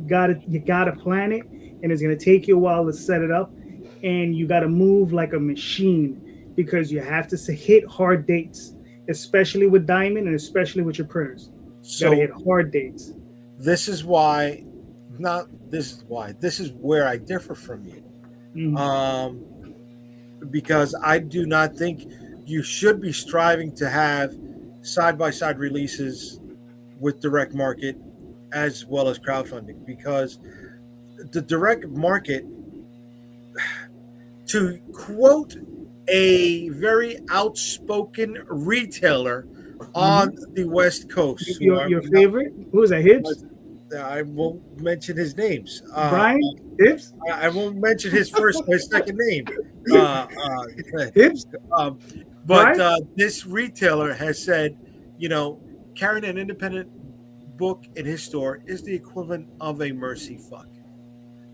you gotta plan it, and it's going to take you a while to set it up. And you got to move like a machine because you have to hit hard dates, especially with Diamond and especially with your printers. You got to hit hard dates. This is why this is where I differ from you. Mm-hmm. Because I do not think you should be striving to have side-by-side releases with direct market as well as crowdfunding, because the direct market, to quote a very outspoken retailer on the West Coast. Your favorite? Who is that, Hibbs? I won't mention his names. Brian Hibbs? I won't mention his first or second name. Hibbs? But this retailer has said, carrying an independent book in his store is the equivalent of a mercy fuck.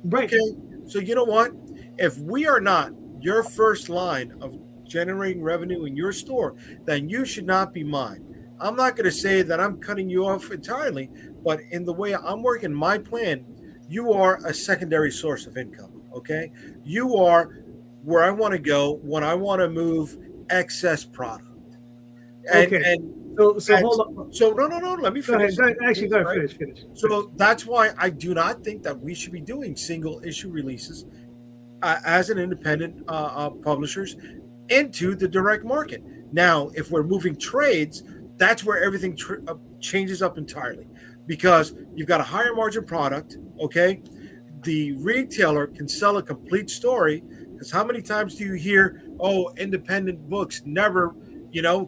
Right. Okay. So you know what? If we are not your first line of generating revenue in your store, then you should not be mine. I'm not going to say that I'm cutting you off entirely, but in the way I'm working my plan, you are a secondary source of income, okay? You are where I want to go when I want to move excess product. So hold on. So no. Let me finish. Go ahead. Finish. So that's why I do not think that we should be doing single issue releases as an independent publishers into the direct market. Now, if we're moving trades, that's where everything changes up entirely, because you've got a higher margin product. Okay, the retailer can sell a complete story. Because how many times do you hear, independent books never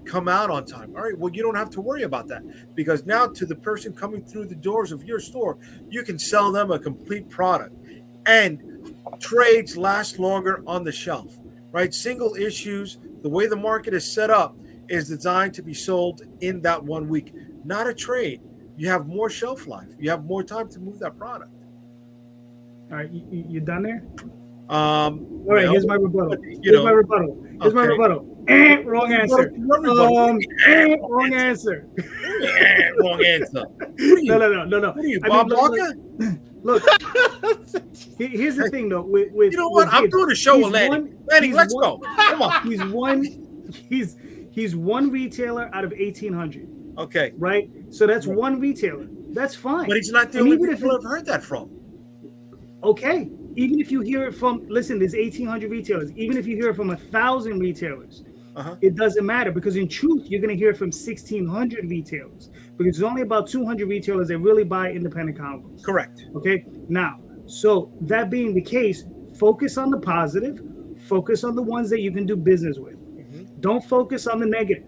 come out on time. All right, well, you don't have to worry about that, because now to the person coming through the doors of your store, you can sell them a complete product, and trades last longer on the shelf, right? Single issues, the way the market is set up, is designed to be sold in that 1 week. Not a trade. You have more shelf life. You have more time to move that product. All right, you done there? All right, here's my rebuttal. Here's my rebuttal. Wrong answer. Wrong answer. Wrong answer. No. What are you, Bob Walker? Look, here's the thing, though. With you know what? I'm doing a show with Lanning. Lanning, let's go. Come on. He's one retailer out of 1,800. Okay. Right? So that's one retailer. That's fine. But he's not the only retailer I've heard that from. Okay. Even if you hear it from, listen, there's 1,800 retailers. Even if you hear it from 1,000 retailers, it doesn't matter, because in truth, you're going to hear it from 1,600 retailers, because there's only about 200 retailers that really buy independent comic books. Correct. Okay. Now, so that being the case, focus on the positive. Focus on the ones that you can do business with. Don't focus on the negative.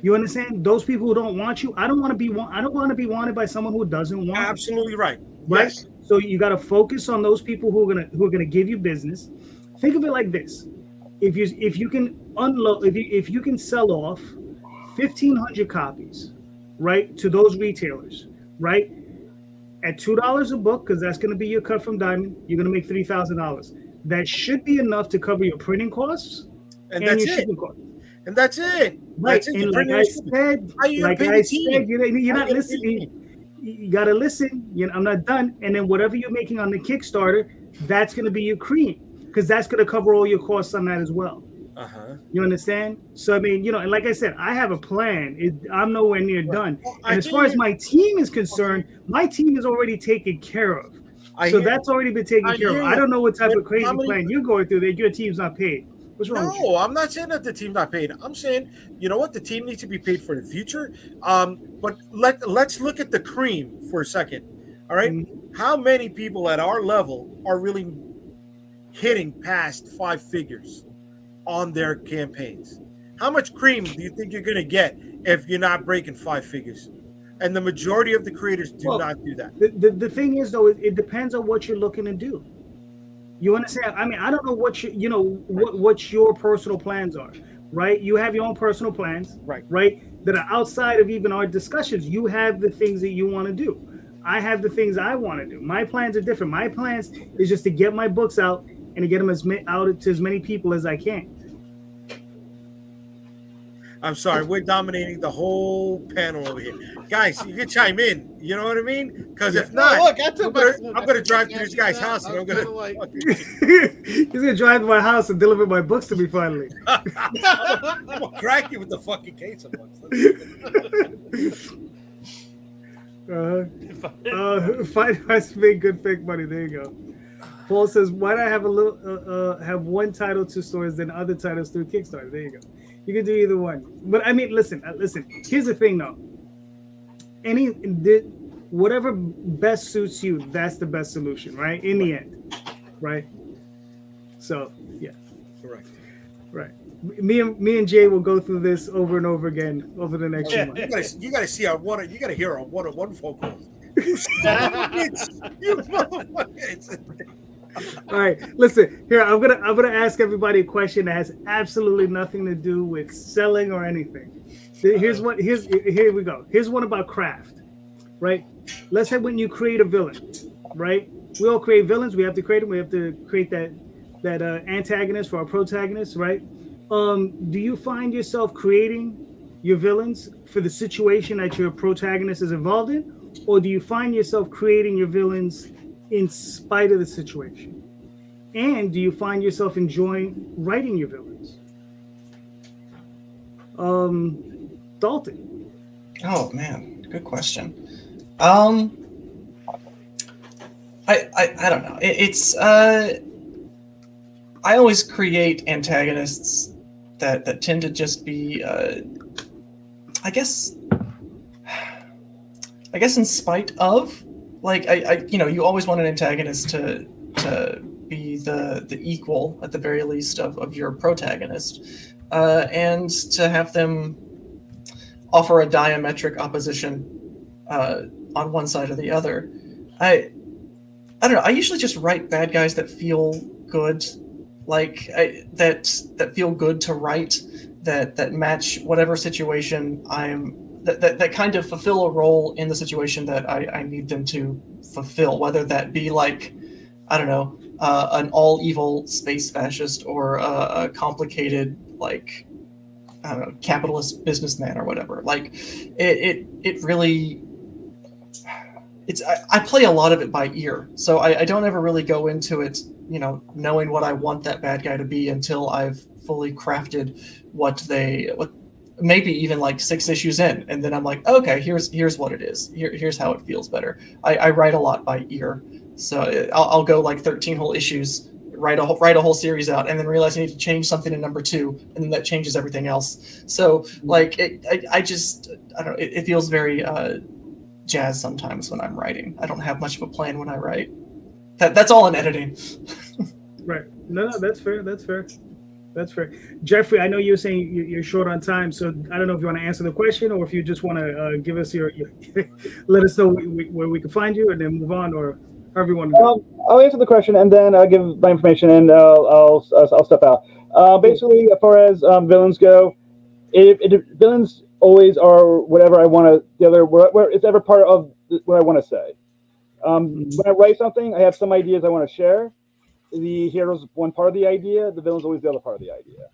You understand? Those people who don't want you, I don't want to be wanted by someone who doesn't want. Absolutely right. Right. Yes. So you got to focus on those people who are gonna give you business. Think of it like this: if you can unload, if you can sell off 1,500 copies, right, to those retailers, right, at $2 a book, because that's going to be your cut from Diamond, you're going to make $3,000. That should be enough to cover your printing costs and that's your it. shipping costs. And that's it. Right. That's it. And like I said, you're not listening. You got to listen. I'm not done. And then whatever you're making on the Kickstarter, that's going to be your cream, because that's going to cover all your costs on that as well. You understand? So, I mean, and like I said, I have a plan. I'm nowhere near done. And as far as my team is concerned, my team is already taken care of. So that's already been taken care of. I don't know what type of crazy plan you're going through that your team's not paid. What's wrong with you? No, I'm not saying that the team's not paid. I'm saying, you know what? The team needs to be paid for the future. But let's look at the cream for a second. All right. How many people at our level are really hitting past 5 figures on their campaigns? How much cream do you think you're going to get if you're not breaking 5 figures? And the majority of the creators do not do that. The thing is, though, it depends on what you're looking to do. You understand? I mean, I don't know what what your personal plans are, right? You have your own personal plans, right? That are outside of even our discussions. You have the things that you want to do. I have the things I want to do. My plans are different. My plans is just to get my books out and to get them out to as many people as I can. I'm sorry, we're dominating the whole panel over here. Guys, you can chime in. You know what I mean? Because if not, I'm going to drive to this guy's house and I'm going to... He's going to drive to my house and deliver my books to me finally. I'm going to crack you with the fucking case of books. Find us to make good fake money. There you go. Paul says, why do I have have one title to stores than other titles through Kickstarter? There you go. You can do either one. But I mean, listen. Here's the thing, though. Whatever best suits you, that's the best solution, right? In the end, right? So, yeah. Correct. Right. Me and Jay will go through this over and over again over the next month. You got to see our one. You got to hear our one-on-one phone calls. You motherfuckers. All right, listen here. I'm gonna ask everybody a question that has absolutely nothing to do with selling or anything. Here we go. Here's one about craft, right? Let's say when you create a villain, right? We all create villains. We have to create them. We have to create that antagonist for our protagonist, right? Do you find yourself creating your villains for the situation that your protagonist is involved in, or do you find yourself creating your villains in spite of the situation? And do you find yourself enjoying writing your villains? Dalton. Oh man, good question. I don't know. It's I always create antagonists that tend to just be I guess in spite of. Like you always want an antagonist to be the equal at the very least of your protagonist. and to have them offer a diametric opposition on one side or the other. I don't know. I usually just write bad guys that feel good, like that feel good to write, that match whatever situation that kind of fulfill a role in the situation that I need them to fulfill, whether that be like, I don't know, an all evil space fascist or a complicated, like, I don't know, capitalist businessman or whatever. Like, it really, I play a lot of it by ear, so I don't ever really go into it, knowing what I want that bad guy to be until I've fully crafted what maybe even like 6 issues in, and then I'm like, okay, here's what it is. Here's how it feels better. I write a lot by ear, so I'll go like 13 whole issues, write a whole series out, and then realize I need to change something in number 2, and then that changes everything else. So like I don't know. It feels very jazz sometimes when I'm writing. I don't have much of a plan when I write. That's all in editing. Right. No, that's fair. That's fair. Jeffrey, I know you're saying you're short on time, so I don't know if you want to answer the question or if you just want to give us your let us know where we can find you and then move on, or however you want to go. I'll answer the question and then I'll give my information and I'll step out. Basically, as far as villains go, villains always are whatever I want to. Where it's ever part of what I want to say. When I write something, I have some ideas I want to share. The hero's one part of the idea, the villain's always the other part of the idea.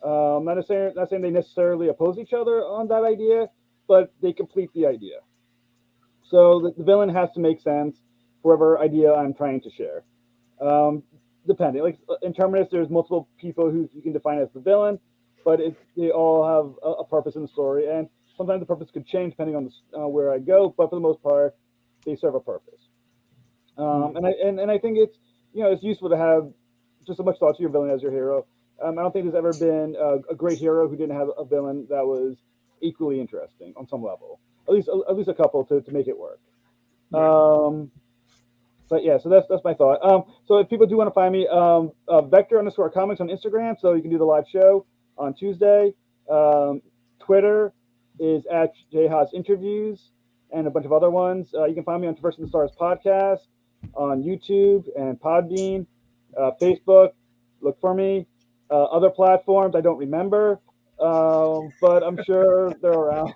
Not saying they necessarily oppose each other on that idea, but they complete the idea. So the villain has to make sense for whatever idea I'm trying to share. Depending, like in Terminus, there's multiple people who you can define as the villain, but they all have a purpose in the story, and sometimes the purpose could change depending on where I go, but for the most part, they serve a purpose. And I think it's useful to have just as much thought to your villain as your hero. I don't think there's ever been a great hero who didn't have a villain that was equally interesting on some level. At least a couple to make it work. But yeah, so that's my thought. So if people do want to find me, Vector_comics on Instagram, so you can do the live show on Tuesday. Twitter is at Haas Interviews and a bunch of other ones. You can find me on Traversing the Stars podcast, on YouTube and Podbean, Facebook. Look for me. Other platforms I don't remember, but I'm sure they're around.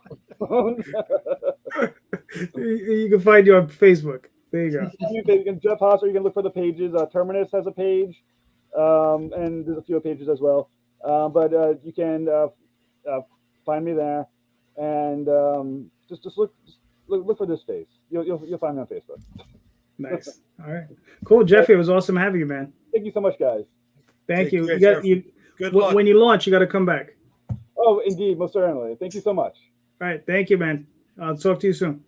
You can find you on Facebook. There you go. You can Jeff Haas, or you can look for the pages. Terminus has a page, and there's a few pages as well. But you can find me there, and just look for this face. You'll find me on Facebook. Nice. All right. Cool, Jeffrey. It was awesome having you, man. Thank you so much, guys. Thank you. Good luck. When you launch, you got to come back. Oh, indeed, most certainly. Thank you so much. All right. Thank you, man. I'll talk to you soon.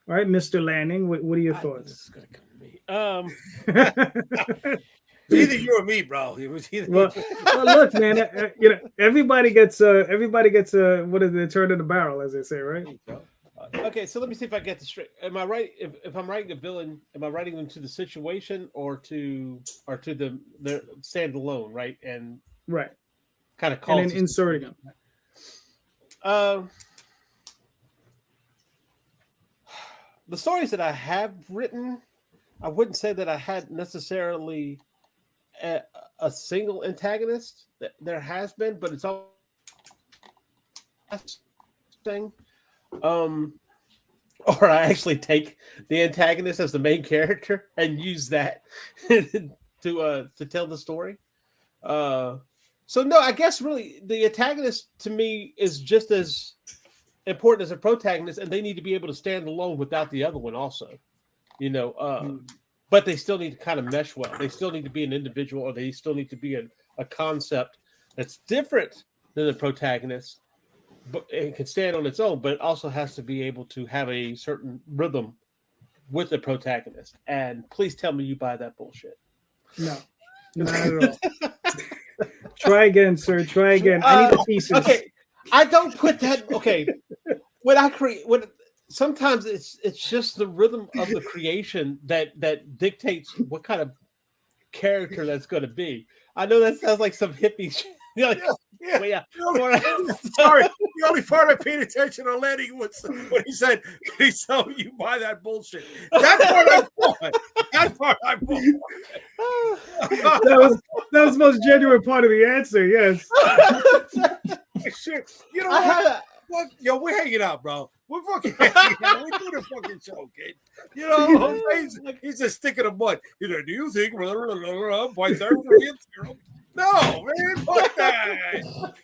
All right, Mr. Lanning, what are your thoughts? This is gonna come to me. Either you or me, bro. It was either. Well, look, man. Everybody gets what is the turn of the barrel, as they say, right? Okay, so let me see if I get this straight. Am I right? If I'm writing a villain, am I writing them to the situation or to the standalone, right? And right, kind of call and then inserting them. The stories that I have written, I wouldn't say that I had necessarily a single antagonist. There has been, but it's all thing. Or I actually take the antagonist as the main character and use that to tell the story. So no, I guess really the antagonist to me is just as important as a protagonist, and they need to be able to stand alone without the other one also. But they still need to kind of mesh well. They still need to be an individual, or they still need to be a concept that's different than the protagonist. But it can stand on its own, but it also has to be able to have a certain rhythm with the protagonist. And please tell me you buy that bullshit. No, not at all. Try again, sir. Try again. I need the pieces. Okay, I don't put that. Okay, sometimes it's just the rhythm of the creation that dictates what kind of character that's going to be. I know that sounds like some hippie shit. Yeah. But yeah. Sorry, the only part I paid attention to Lanning was when he said, "Please tell me you buy that bullshit." That part I bought. That part I bought. that was the most genuine part of the answer. Yes. Shit. You know what? What? Yo, we're hanging out, bro. We're fucking hanging out. We're doing a fucking show, kid. You know, he's just sticking a butt. He's like, "Do you think?" No, man, fuck that.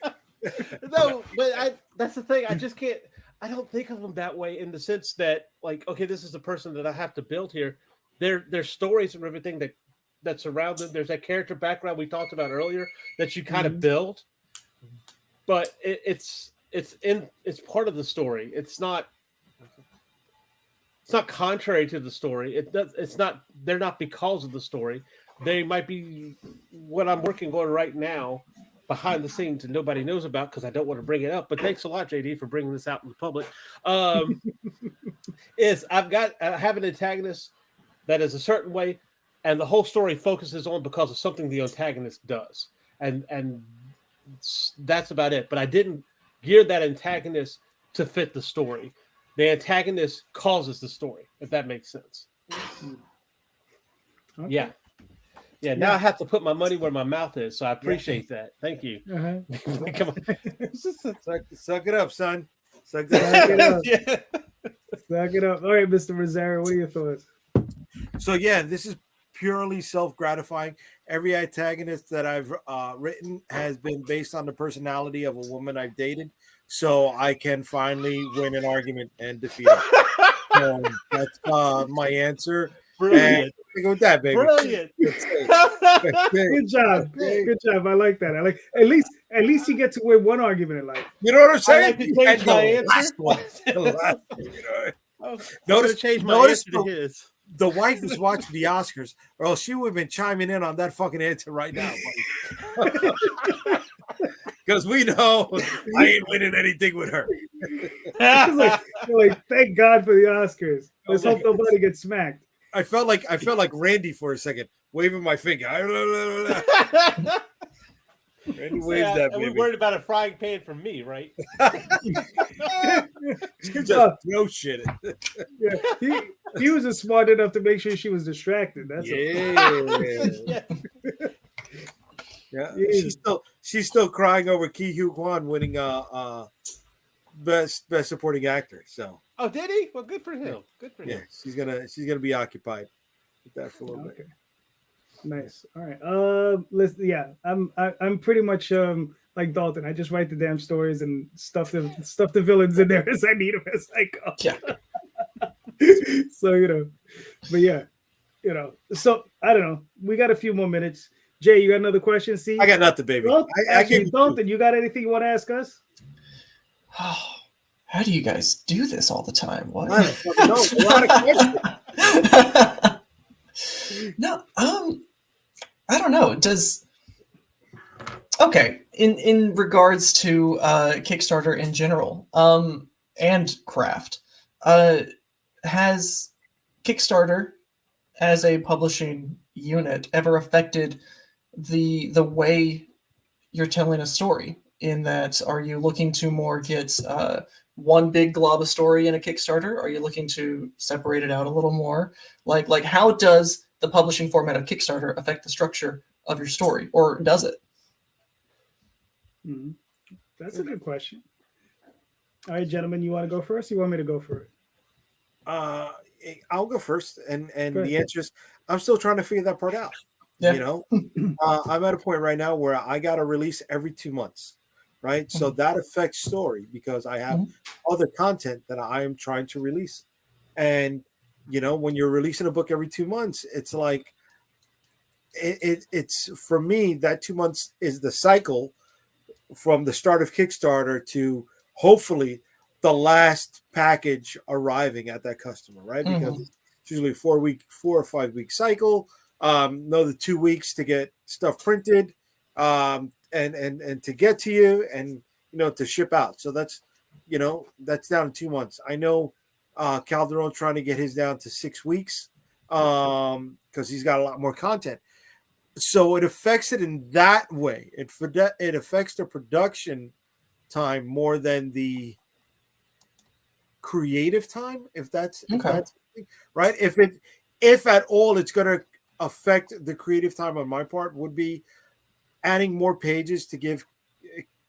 No, but that's the thing. I just can't. I don't think of them that way in the sense that, like, okay, this is the person that I have to build here. Their stories and everything that surround them. There's that character background we talked about earlier that you kind of build, but it's part of the story. It's not contrary to the story. They're not because of the story. They might be what I'm working on right now behind the scenes and nobody knows about because I don't want to bring it up. But thanks a lot, JD, for bringing this out in the public. Is I have an antagonist that is a certain way, and the whole story focuses on because of something the antagonist does, and that's about it. But I didn't gear that antagonist to fit the story. The antagonist causes the story, if that makes sense. Okay. Yeah. Yeah, now I have to put my money where my mouth is, so I appreciate that. Thank you. Uh-huh. Come on. Suck it up, son. Suck it up. Suck it up. All right, Mr. Rosario, what are your thoughts? So, yeah, this is purely self-gratifying. Every antagonist that I've written has been based on the personality of a woman I've dated, so I can finally win an argument and defeat her. That's my answer. Brilliant. Go with that, baby. Brilliant. Good job. Good job. I like that. I like at least you get to win one argument in life. You know what I'm saying? I like to change my answer. Notice to his. The wife is watching the Oscars, or else she would have been chiming in on that fucking answer right now. Because we know I ain't winning anything with her. like, thank God for the Oscars. Let's hope nobody gets smacked. I felt like Randy for a second, waving my finger. Randy waves that. And we're worried about a frying pan from me, right? Just throw shit. Yeah, he wasn't smart enough to make sure she was distracted. That's yeah. She's still crying over Ki Hu Kwan winning best supporting actor. So. Oh, did he? Well, good for him. Good for him. Yeah, she's gonna be occupied with that for a little bit. Nice. All right. I'm pretty much like Dalton. I just write the damn stories and stuff the villains in there as I need them as I go. Yeah. So but yeah, So I don't know. We got a few more minutes. Jay, you got another question? See, I got nothing, baby. Dalton, you got anything you want to ask us? How do you guys do this all the time? What? I don't know. A lot of questions. No, I don't know. In regards to Kickstarter in general, and craft, has Kickstarter as a publishing unit ever affected the way you're telling a story? In that, are you looking to more get one big glob of story in a Kickstarter? Are you looking to separate it out a little more? Like how does the publishing format of Kickstarter affect the structure of your story, or does it? Mm-hmm. That's a good question. All right, gentlemen, you want to go first? You want me to go first? I'll go first, and the answer is I'm still trying to figure that part out. Yeah. I'm at a point right now where I got to release every 2 months. Right. So that affects story because I have other content that I am trying to release. And, when you're releasing a book every 2 months, it's like it's for me, that 2 months is the cycle from the start of Kickstarter to hopefully the last package arriving at that customer. Right. Because it's usually 4 or 5 week cycle. Another 2 weeks to get stuff printed. And to get to you and to ship out. So that's down to 2 months. I know Calderon trying to get his down to 6 weeks because he's got a lot more content. So it affects it in that way. It affects the production time more than the creative time, if that's right. If at all it's going to affect the creative time on my part, would be adding more pages to give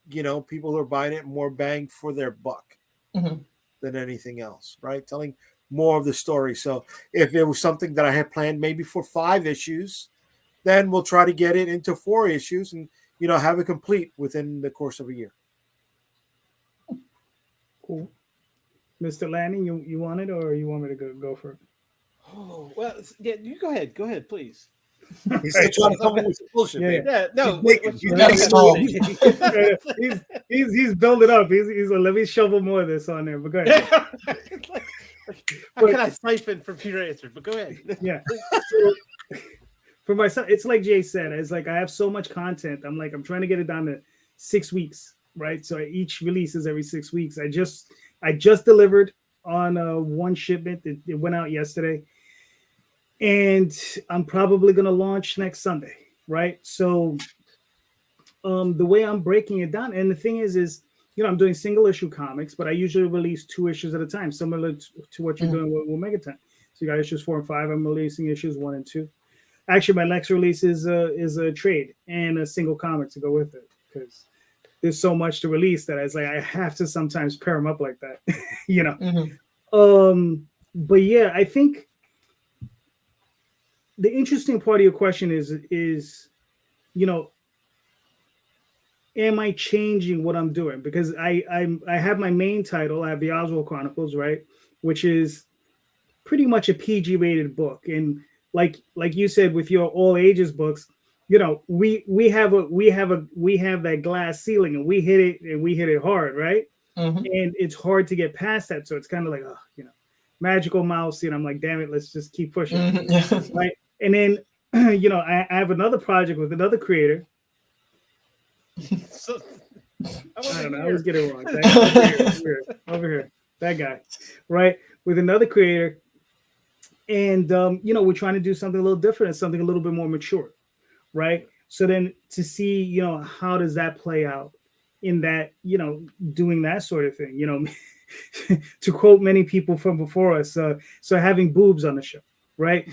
people who are buying it more bang for their buck than anything else, right? Telling more of the story. So if it was something that I had planned maybe for 5 issues, then we'll try to get it into 4 issues and have it complete within the course of a year. Cool. Mr. Lanning, you want it, or you want me to go for it? Oh, well, yeah, you go ahead. Go ahead, please. He's still trying to come up with some bullshit. Yeah, no. He's building up. He's like, let me shovel more of this on there. But go ahead. How can I siphon from your answer? But go ahead. Yeah. So, for myself, it's like Jay said. It's like I have so much content. I'm trying to get it down to 6 weeks, right? So each release is every 6 weeks. I just delivered on one shipment. It went out yesterday, and I'm probably going to launch next Sunday, right? So the way I'm breaking it down, and the thing is I'm doing single issue comics, but I usually release 2 issues at a time, similar to what you're doing with Megaton. So you got issues 4 and 5. I'm releasing issues 1 and 2. Actually, my next release is a trade and a single comic to go with it, because there's so much to release that I have to sometimes pair them up like that, But yeah, I think the interesting part of your question is am I changing what I'm doing? Because I have my main title. I have the Oswald Chronicles, right, which is pretty much a PG rated book, and like you said with your all ages books, we have that glass ceiling, and we hit it hard, right? And it's hard to get past that. So it's kind of like, Magical Mouse, I'm like, damn it, let's just keep pushing, right? And then I have another project with another creator. So, I don't know. I always get it wrong. Over here, that guy, right? With another creator. And, we're trying to do something a little different and something a little bit more mature, right? So then to see, how does that play out in that, doing that sort of thing, to quote many people from before us, so having boobs on the show, right?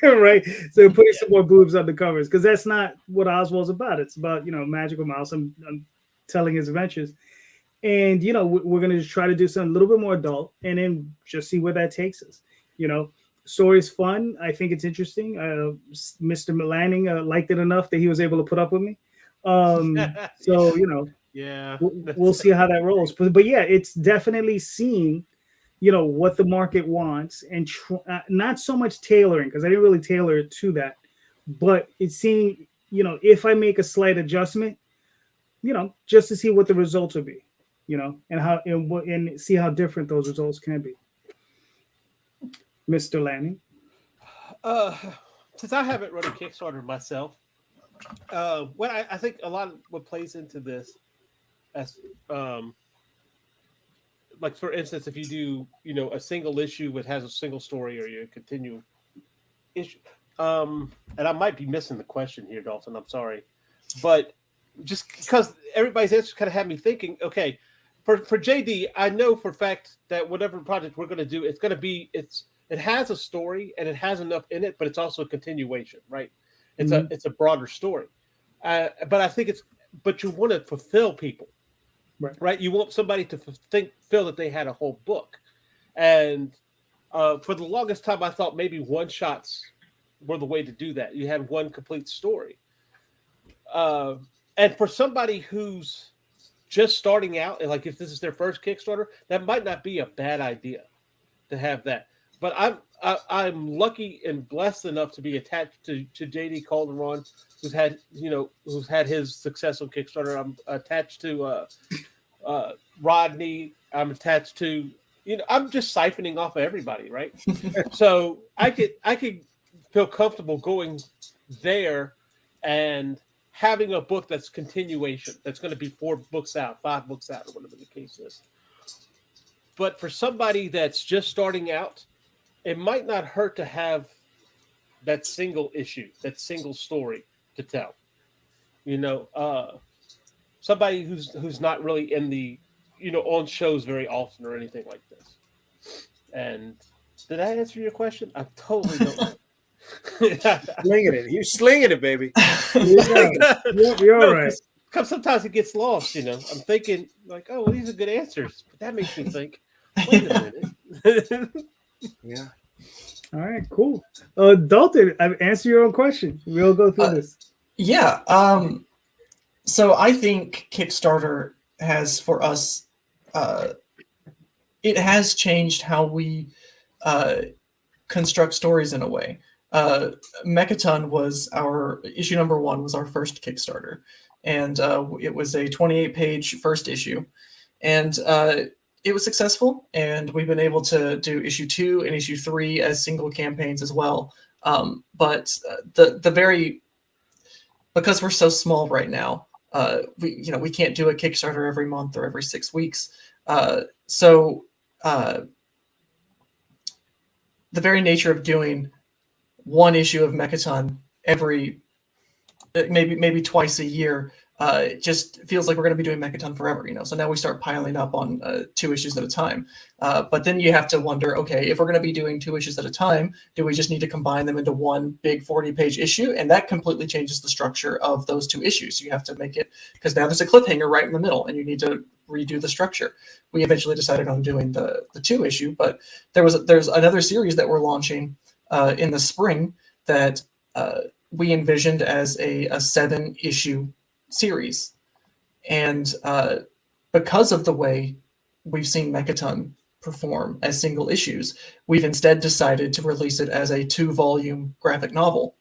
Right. So putting some more boobs on the covers, because that's not what Oswald's about. It's about, Magical Mouse. I'm telling his adventures. And, we're going to just try to do something a little bit more adult and then just see where that takes us. Story's fun. I think it's interesting. Mr. Lanning liked it enough that he was able to put up with me. So, yeah, we'll see how that rolls. But yeah, it's definitely seeing, what the market wants, and not so much tailoring, because I didn't really tailor it to that, but it's seeing, if I make a slight adjustment, just to see what the results will be, and see how different those results can be. Mr. Lanning? Since I haven't run a Kickstarter myself, what I think a lot of what plays into this, as like for instance, if you do a single issue that has a single story, or you continue issue, and I might be missing the question here, Dalton. I'm sorry, but just because everybody's answer kind of had me thinking, okay, for JD, I know for a fact that whatever project we're going to do, it has a story and it has enough in it, but it's also a continuation, right? It's a broader story. But I think but you want to fulfill people, right? You want somebody to feel that they had a whole book. And for the longest time, I thought maybe one-shots were the way to do that. You had one complete story. And for somebody who's just starting out, and like if this is their first Kickstarter, that might not be a bad idea to have that. But I'm lucky and blessed enough to be attached to JD Calderon, who's had his success on Kickstarter. I'm attached to Rodney. I'm attached to I'm just siphoning off of everybody, right? So I could feel comfortable going there and having a book that's continuation, that's going to be 4 books out, 5 books out, or whatever the case is. But for somebody that's just starting out, it might not hurt to have that single issue, that single story to tell. You know, somebody who's not really in the, you know, on shows very often or anything like this. And did I answer your question? I totally don't know. Slinging it. You're slinging it, baby. You're all right. Because sometimes it gets lost, you know. I'm thinking like, oh, well, these are good answers, but that makes me think, wait a minute. Yeah. All right, cool. Dalton, I've answered your own question. We'll go through this. Yeah. So I think Kickstarter has for us, it has changed how we construct stories in a way. Mechaton was our issue number 1 was our first Kickstarter, and it was a 28-page first issue, and it was successful. And we've been able to do issue 2 and issue 3 as single campaigns as well. But because we're so small right now, we can't do a Kickstarter every month or every 6 weeks. So the very nature of doing one issue of Mechaton every maybe twice a year, it just feels like we're going to be doing Mechaton forever, you know. So now we start piling up on 2 issues at a time. But then you have to wonder, okay, if we're going to be doing 2 issues at a time, do we just need to combine them into one big 40-page issue? And that completely changes the structure of those 2 issues. You have to make it, because now there's a cliffhanger right in the middle, and you need to redo the structure. We eventually decided on doing the 2 issue, but there's another series that we're launching in the spring that we envisioned as a 7-issue series. And because of the way we've seen Mechaton perform as single issues, we've instead decided to release it as a 2-volume graphic novel.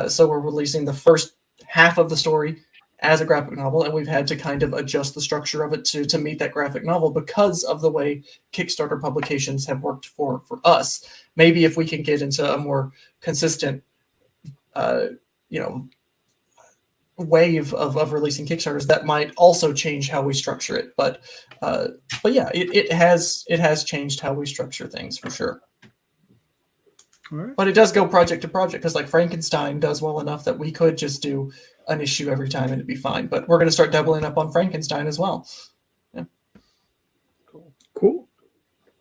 So we're releasing the first half of the story as a graphic novel, and we've had to kind of adjust the structure of it to meet that graphic novel because of the way Kickstarter publications have worked for us. Maybe if we can get into a more consistent wave of releasing Kickstarters, that might also change how we structure it. But yeah, it has changed how we structure things for sure. All right. But it does go project to project, because like Frankenstein does well enough that we could just do an issue every time and it'd be fine. But we're going to start doubling up on Frankenstein as well. Yeah. Cool.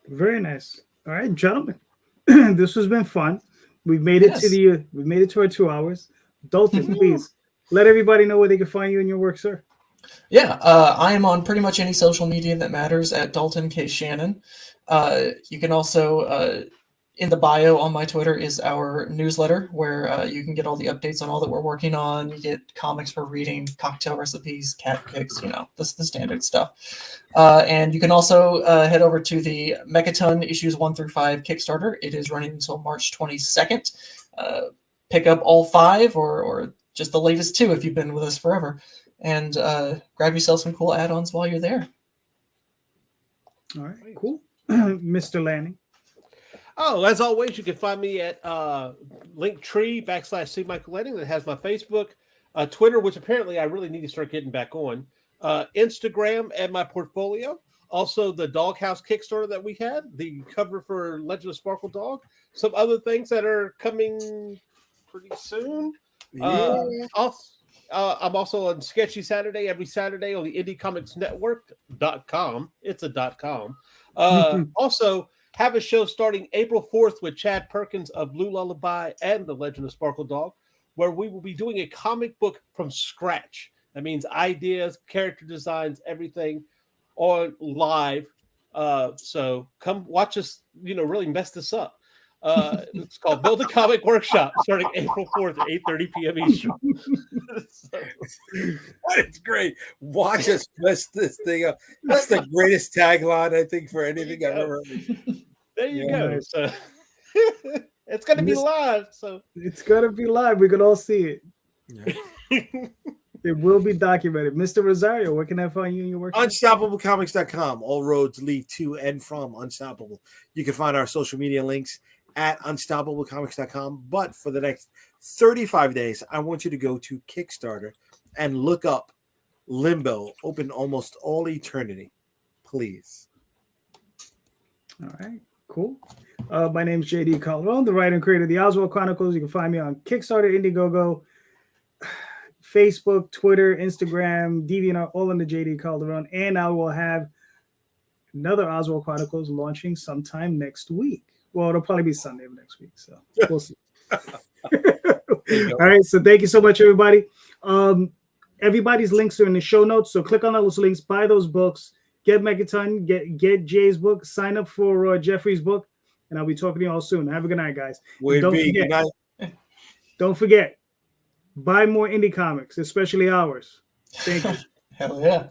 Very nice. All right, gentlemen. This has been fun. We've made it to our 2 hours. Dalton, please let everybody know where they can find you and your work, sir. Yeah, I am on pretty much any social media that matters at Dalton K. Shannon. You can also, in the bio on my Twitter is our newsletter, where you can get all the updates on all that we're working on. You get comics for reading, cocktail recipes, cat pics, you know, the standard stuff. And you can also head over to the Mechaton issues 1 through 5 Kickstarter. It is running until March 22nd. Pick up all 5 or just the latest 2 if you've been with us forever. And grab yourself some cool add-ons while you're there. All right, cool. Mr. Lanning. Oh, as always, you can find me at Linktree /C Michael Lanning. That has my Facebook, Twitter, which apparently I really need to start getting back on, Instagram, and my portfolio. Also, the Doghouse Kickstarter that we had, the cover for Legend of Sparkle Dog, some other things that are coming pretty soon. Yeah. I'm also on Sketchy Saturday every Saturday on the Indy Comics Network.com. It's a .com. Also, have a show starting April 4th with Chad Perkins of Blue Lullaby and The Legend of Sparkle Dog, where we will be doing a comic book from scratch. That means ideas, character designs, everything on live. So come watch us, really mess this up. It's called Build a Comic Workshop, starting April 4th at 8:30 p.m. Eastern. It's great. Watch us mess this thing up. That's the greatest tagline, I think, for anything I've ever heard. There you go. So, it's going to be live. So it's going to be live. We can all see it. Yeah. It will be documented. Mr. Rosario, where can I find you in your work? UnstoppableComics.com. All roads lead to and from Unstoppable. You can find our social media links at UnstoppableComics.com. But for the next 35 days, I want you to go to Kickstarter and look up Limbo, open almost all eternity. Please. All right. Cool. My name is JD Calderon, the writer and creator of the Oswald Chronicles. You can find me on Kickstarter, Indiegogo, Facebook, Twitter, Instagram, DeviantArt, all under JD Calderon. And I will have another Oswald Chronicles launching sometime next week. Well, it'll probably be Sunday of next week, so we'll see. All right, so thank you so much, everybody. Everybody's links are in the show notes, so click on those links, buy those books, get Megaton, get Jay's book, sign up for Jeffrey's book, and I'll be talking to you all soon. Have a good night, guys. Don't forget, buy more indie comics, especially ours. Thank you. Hell yeah.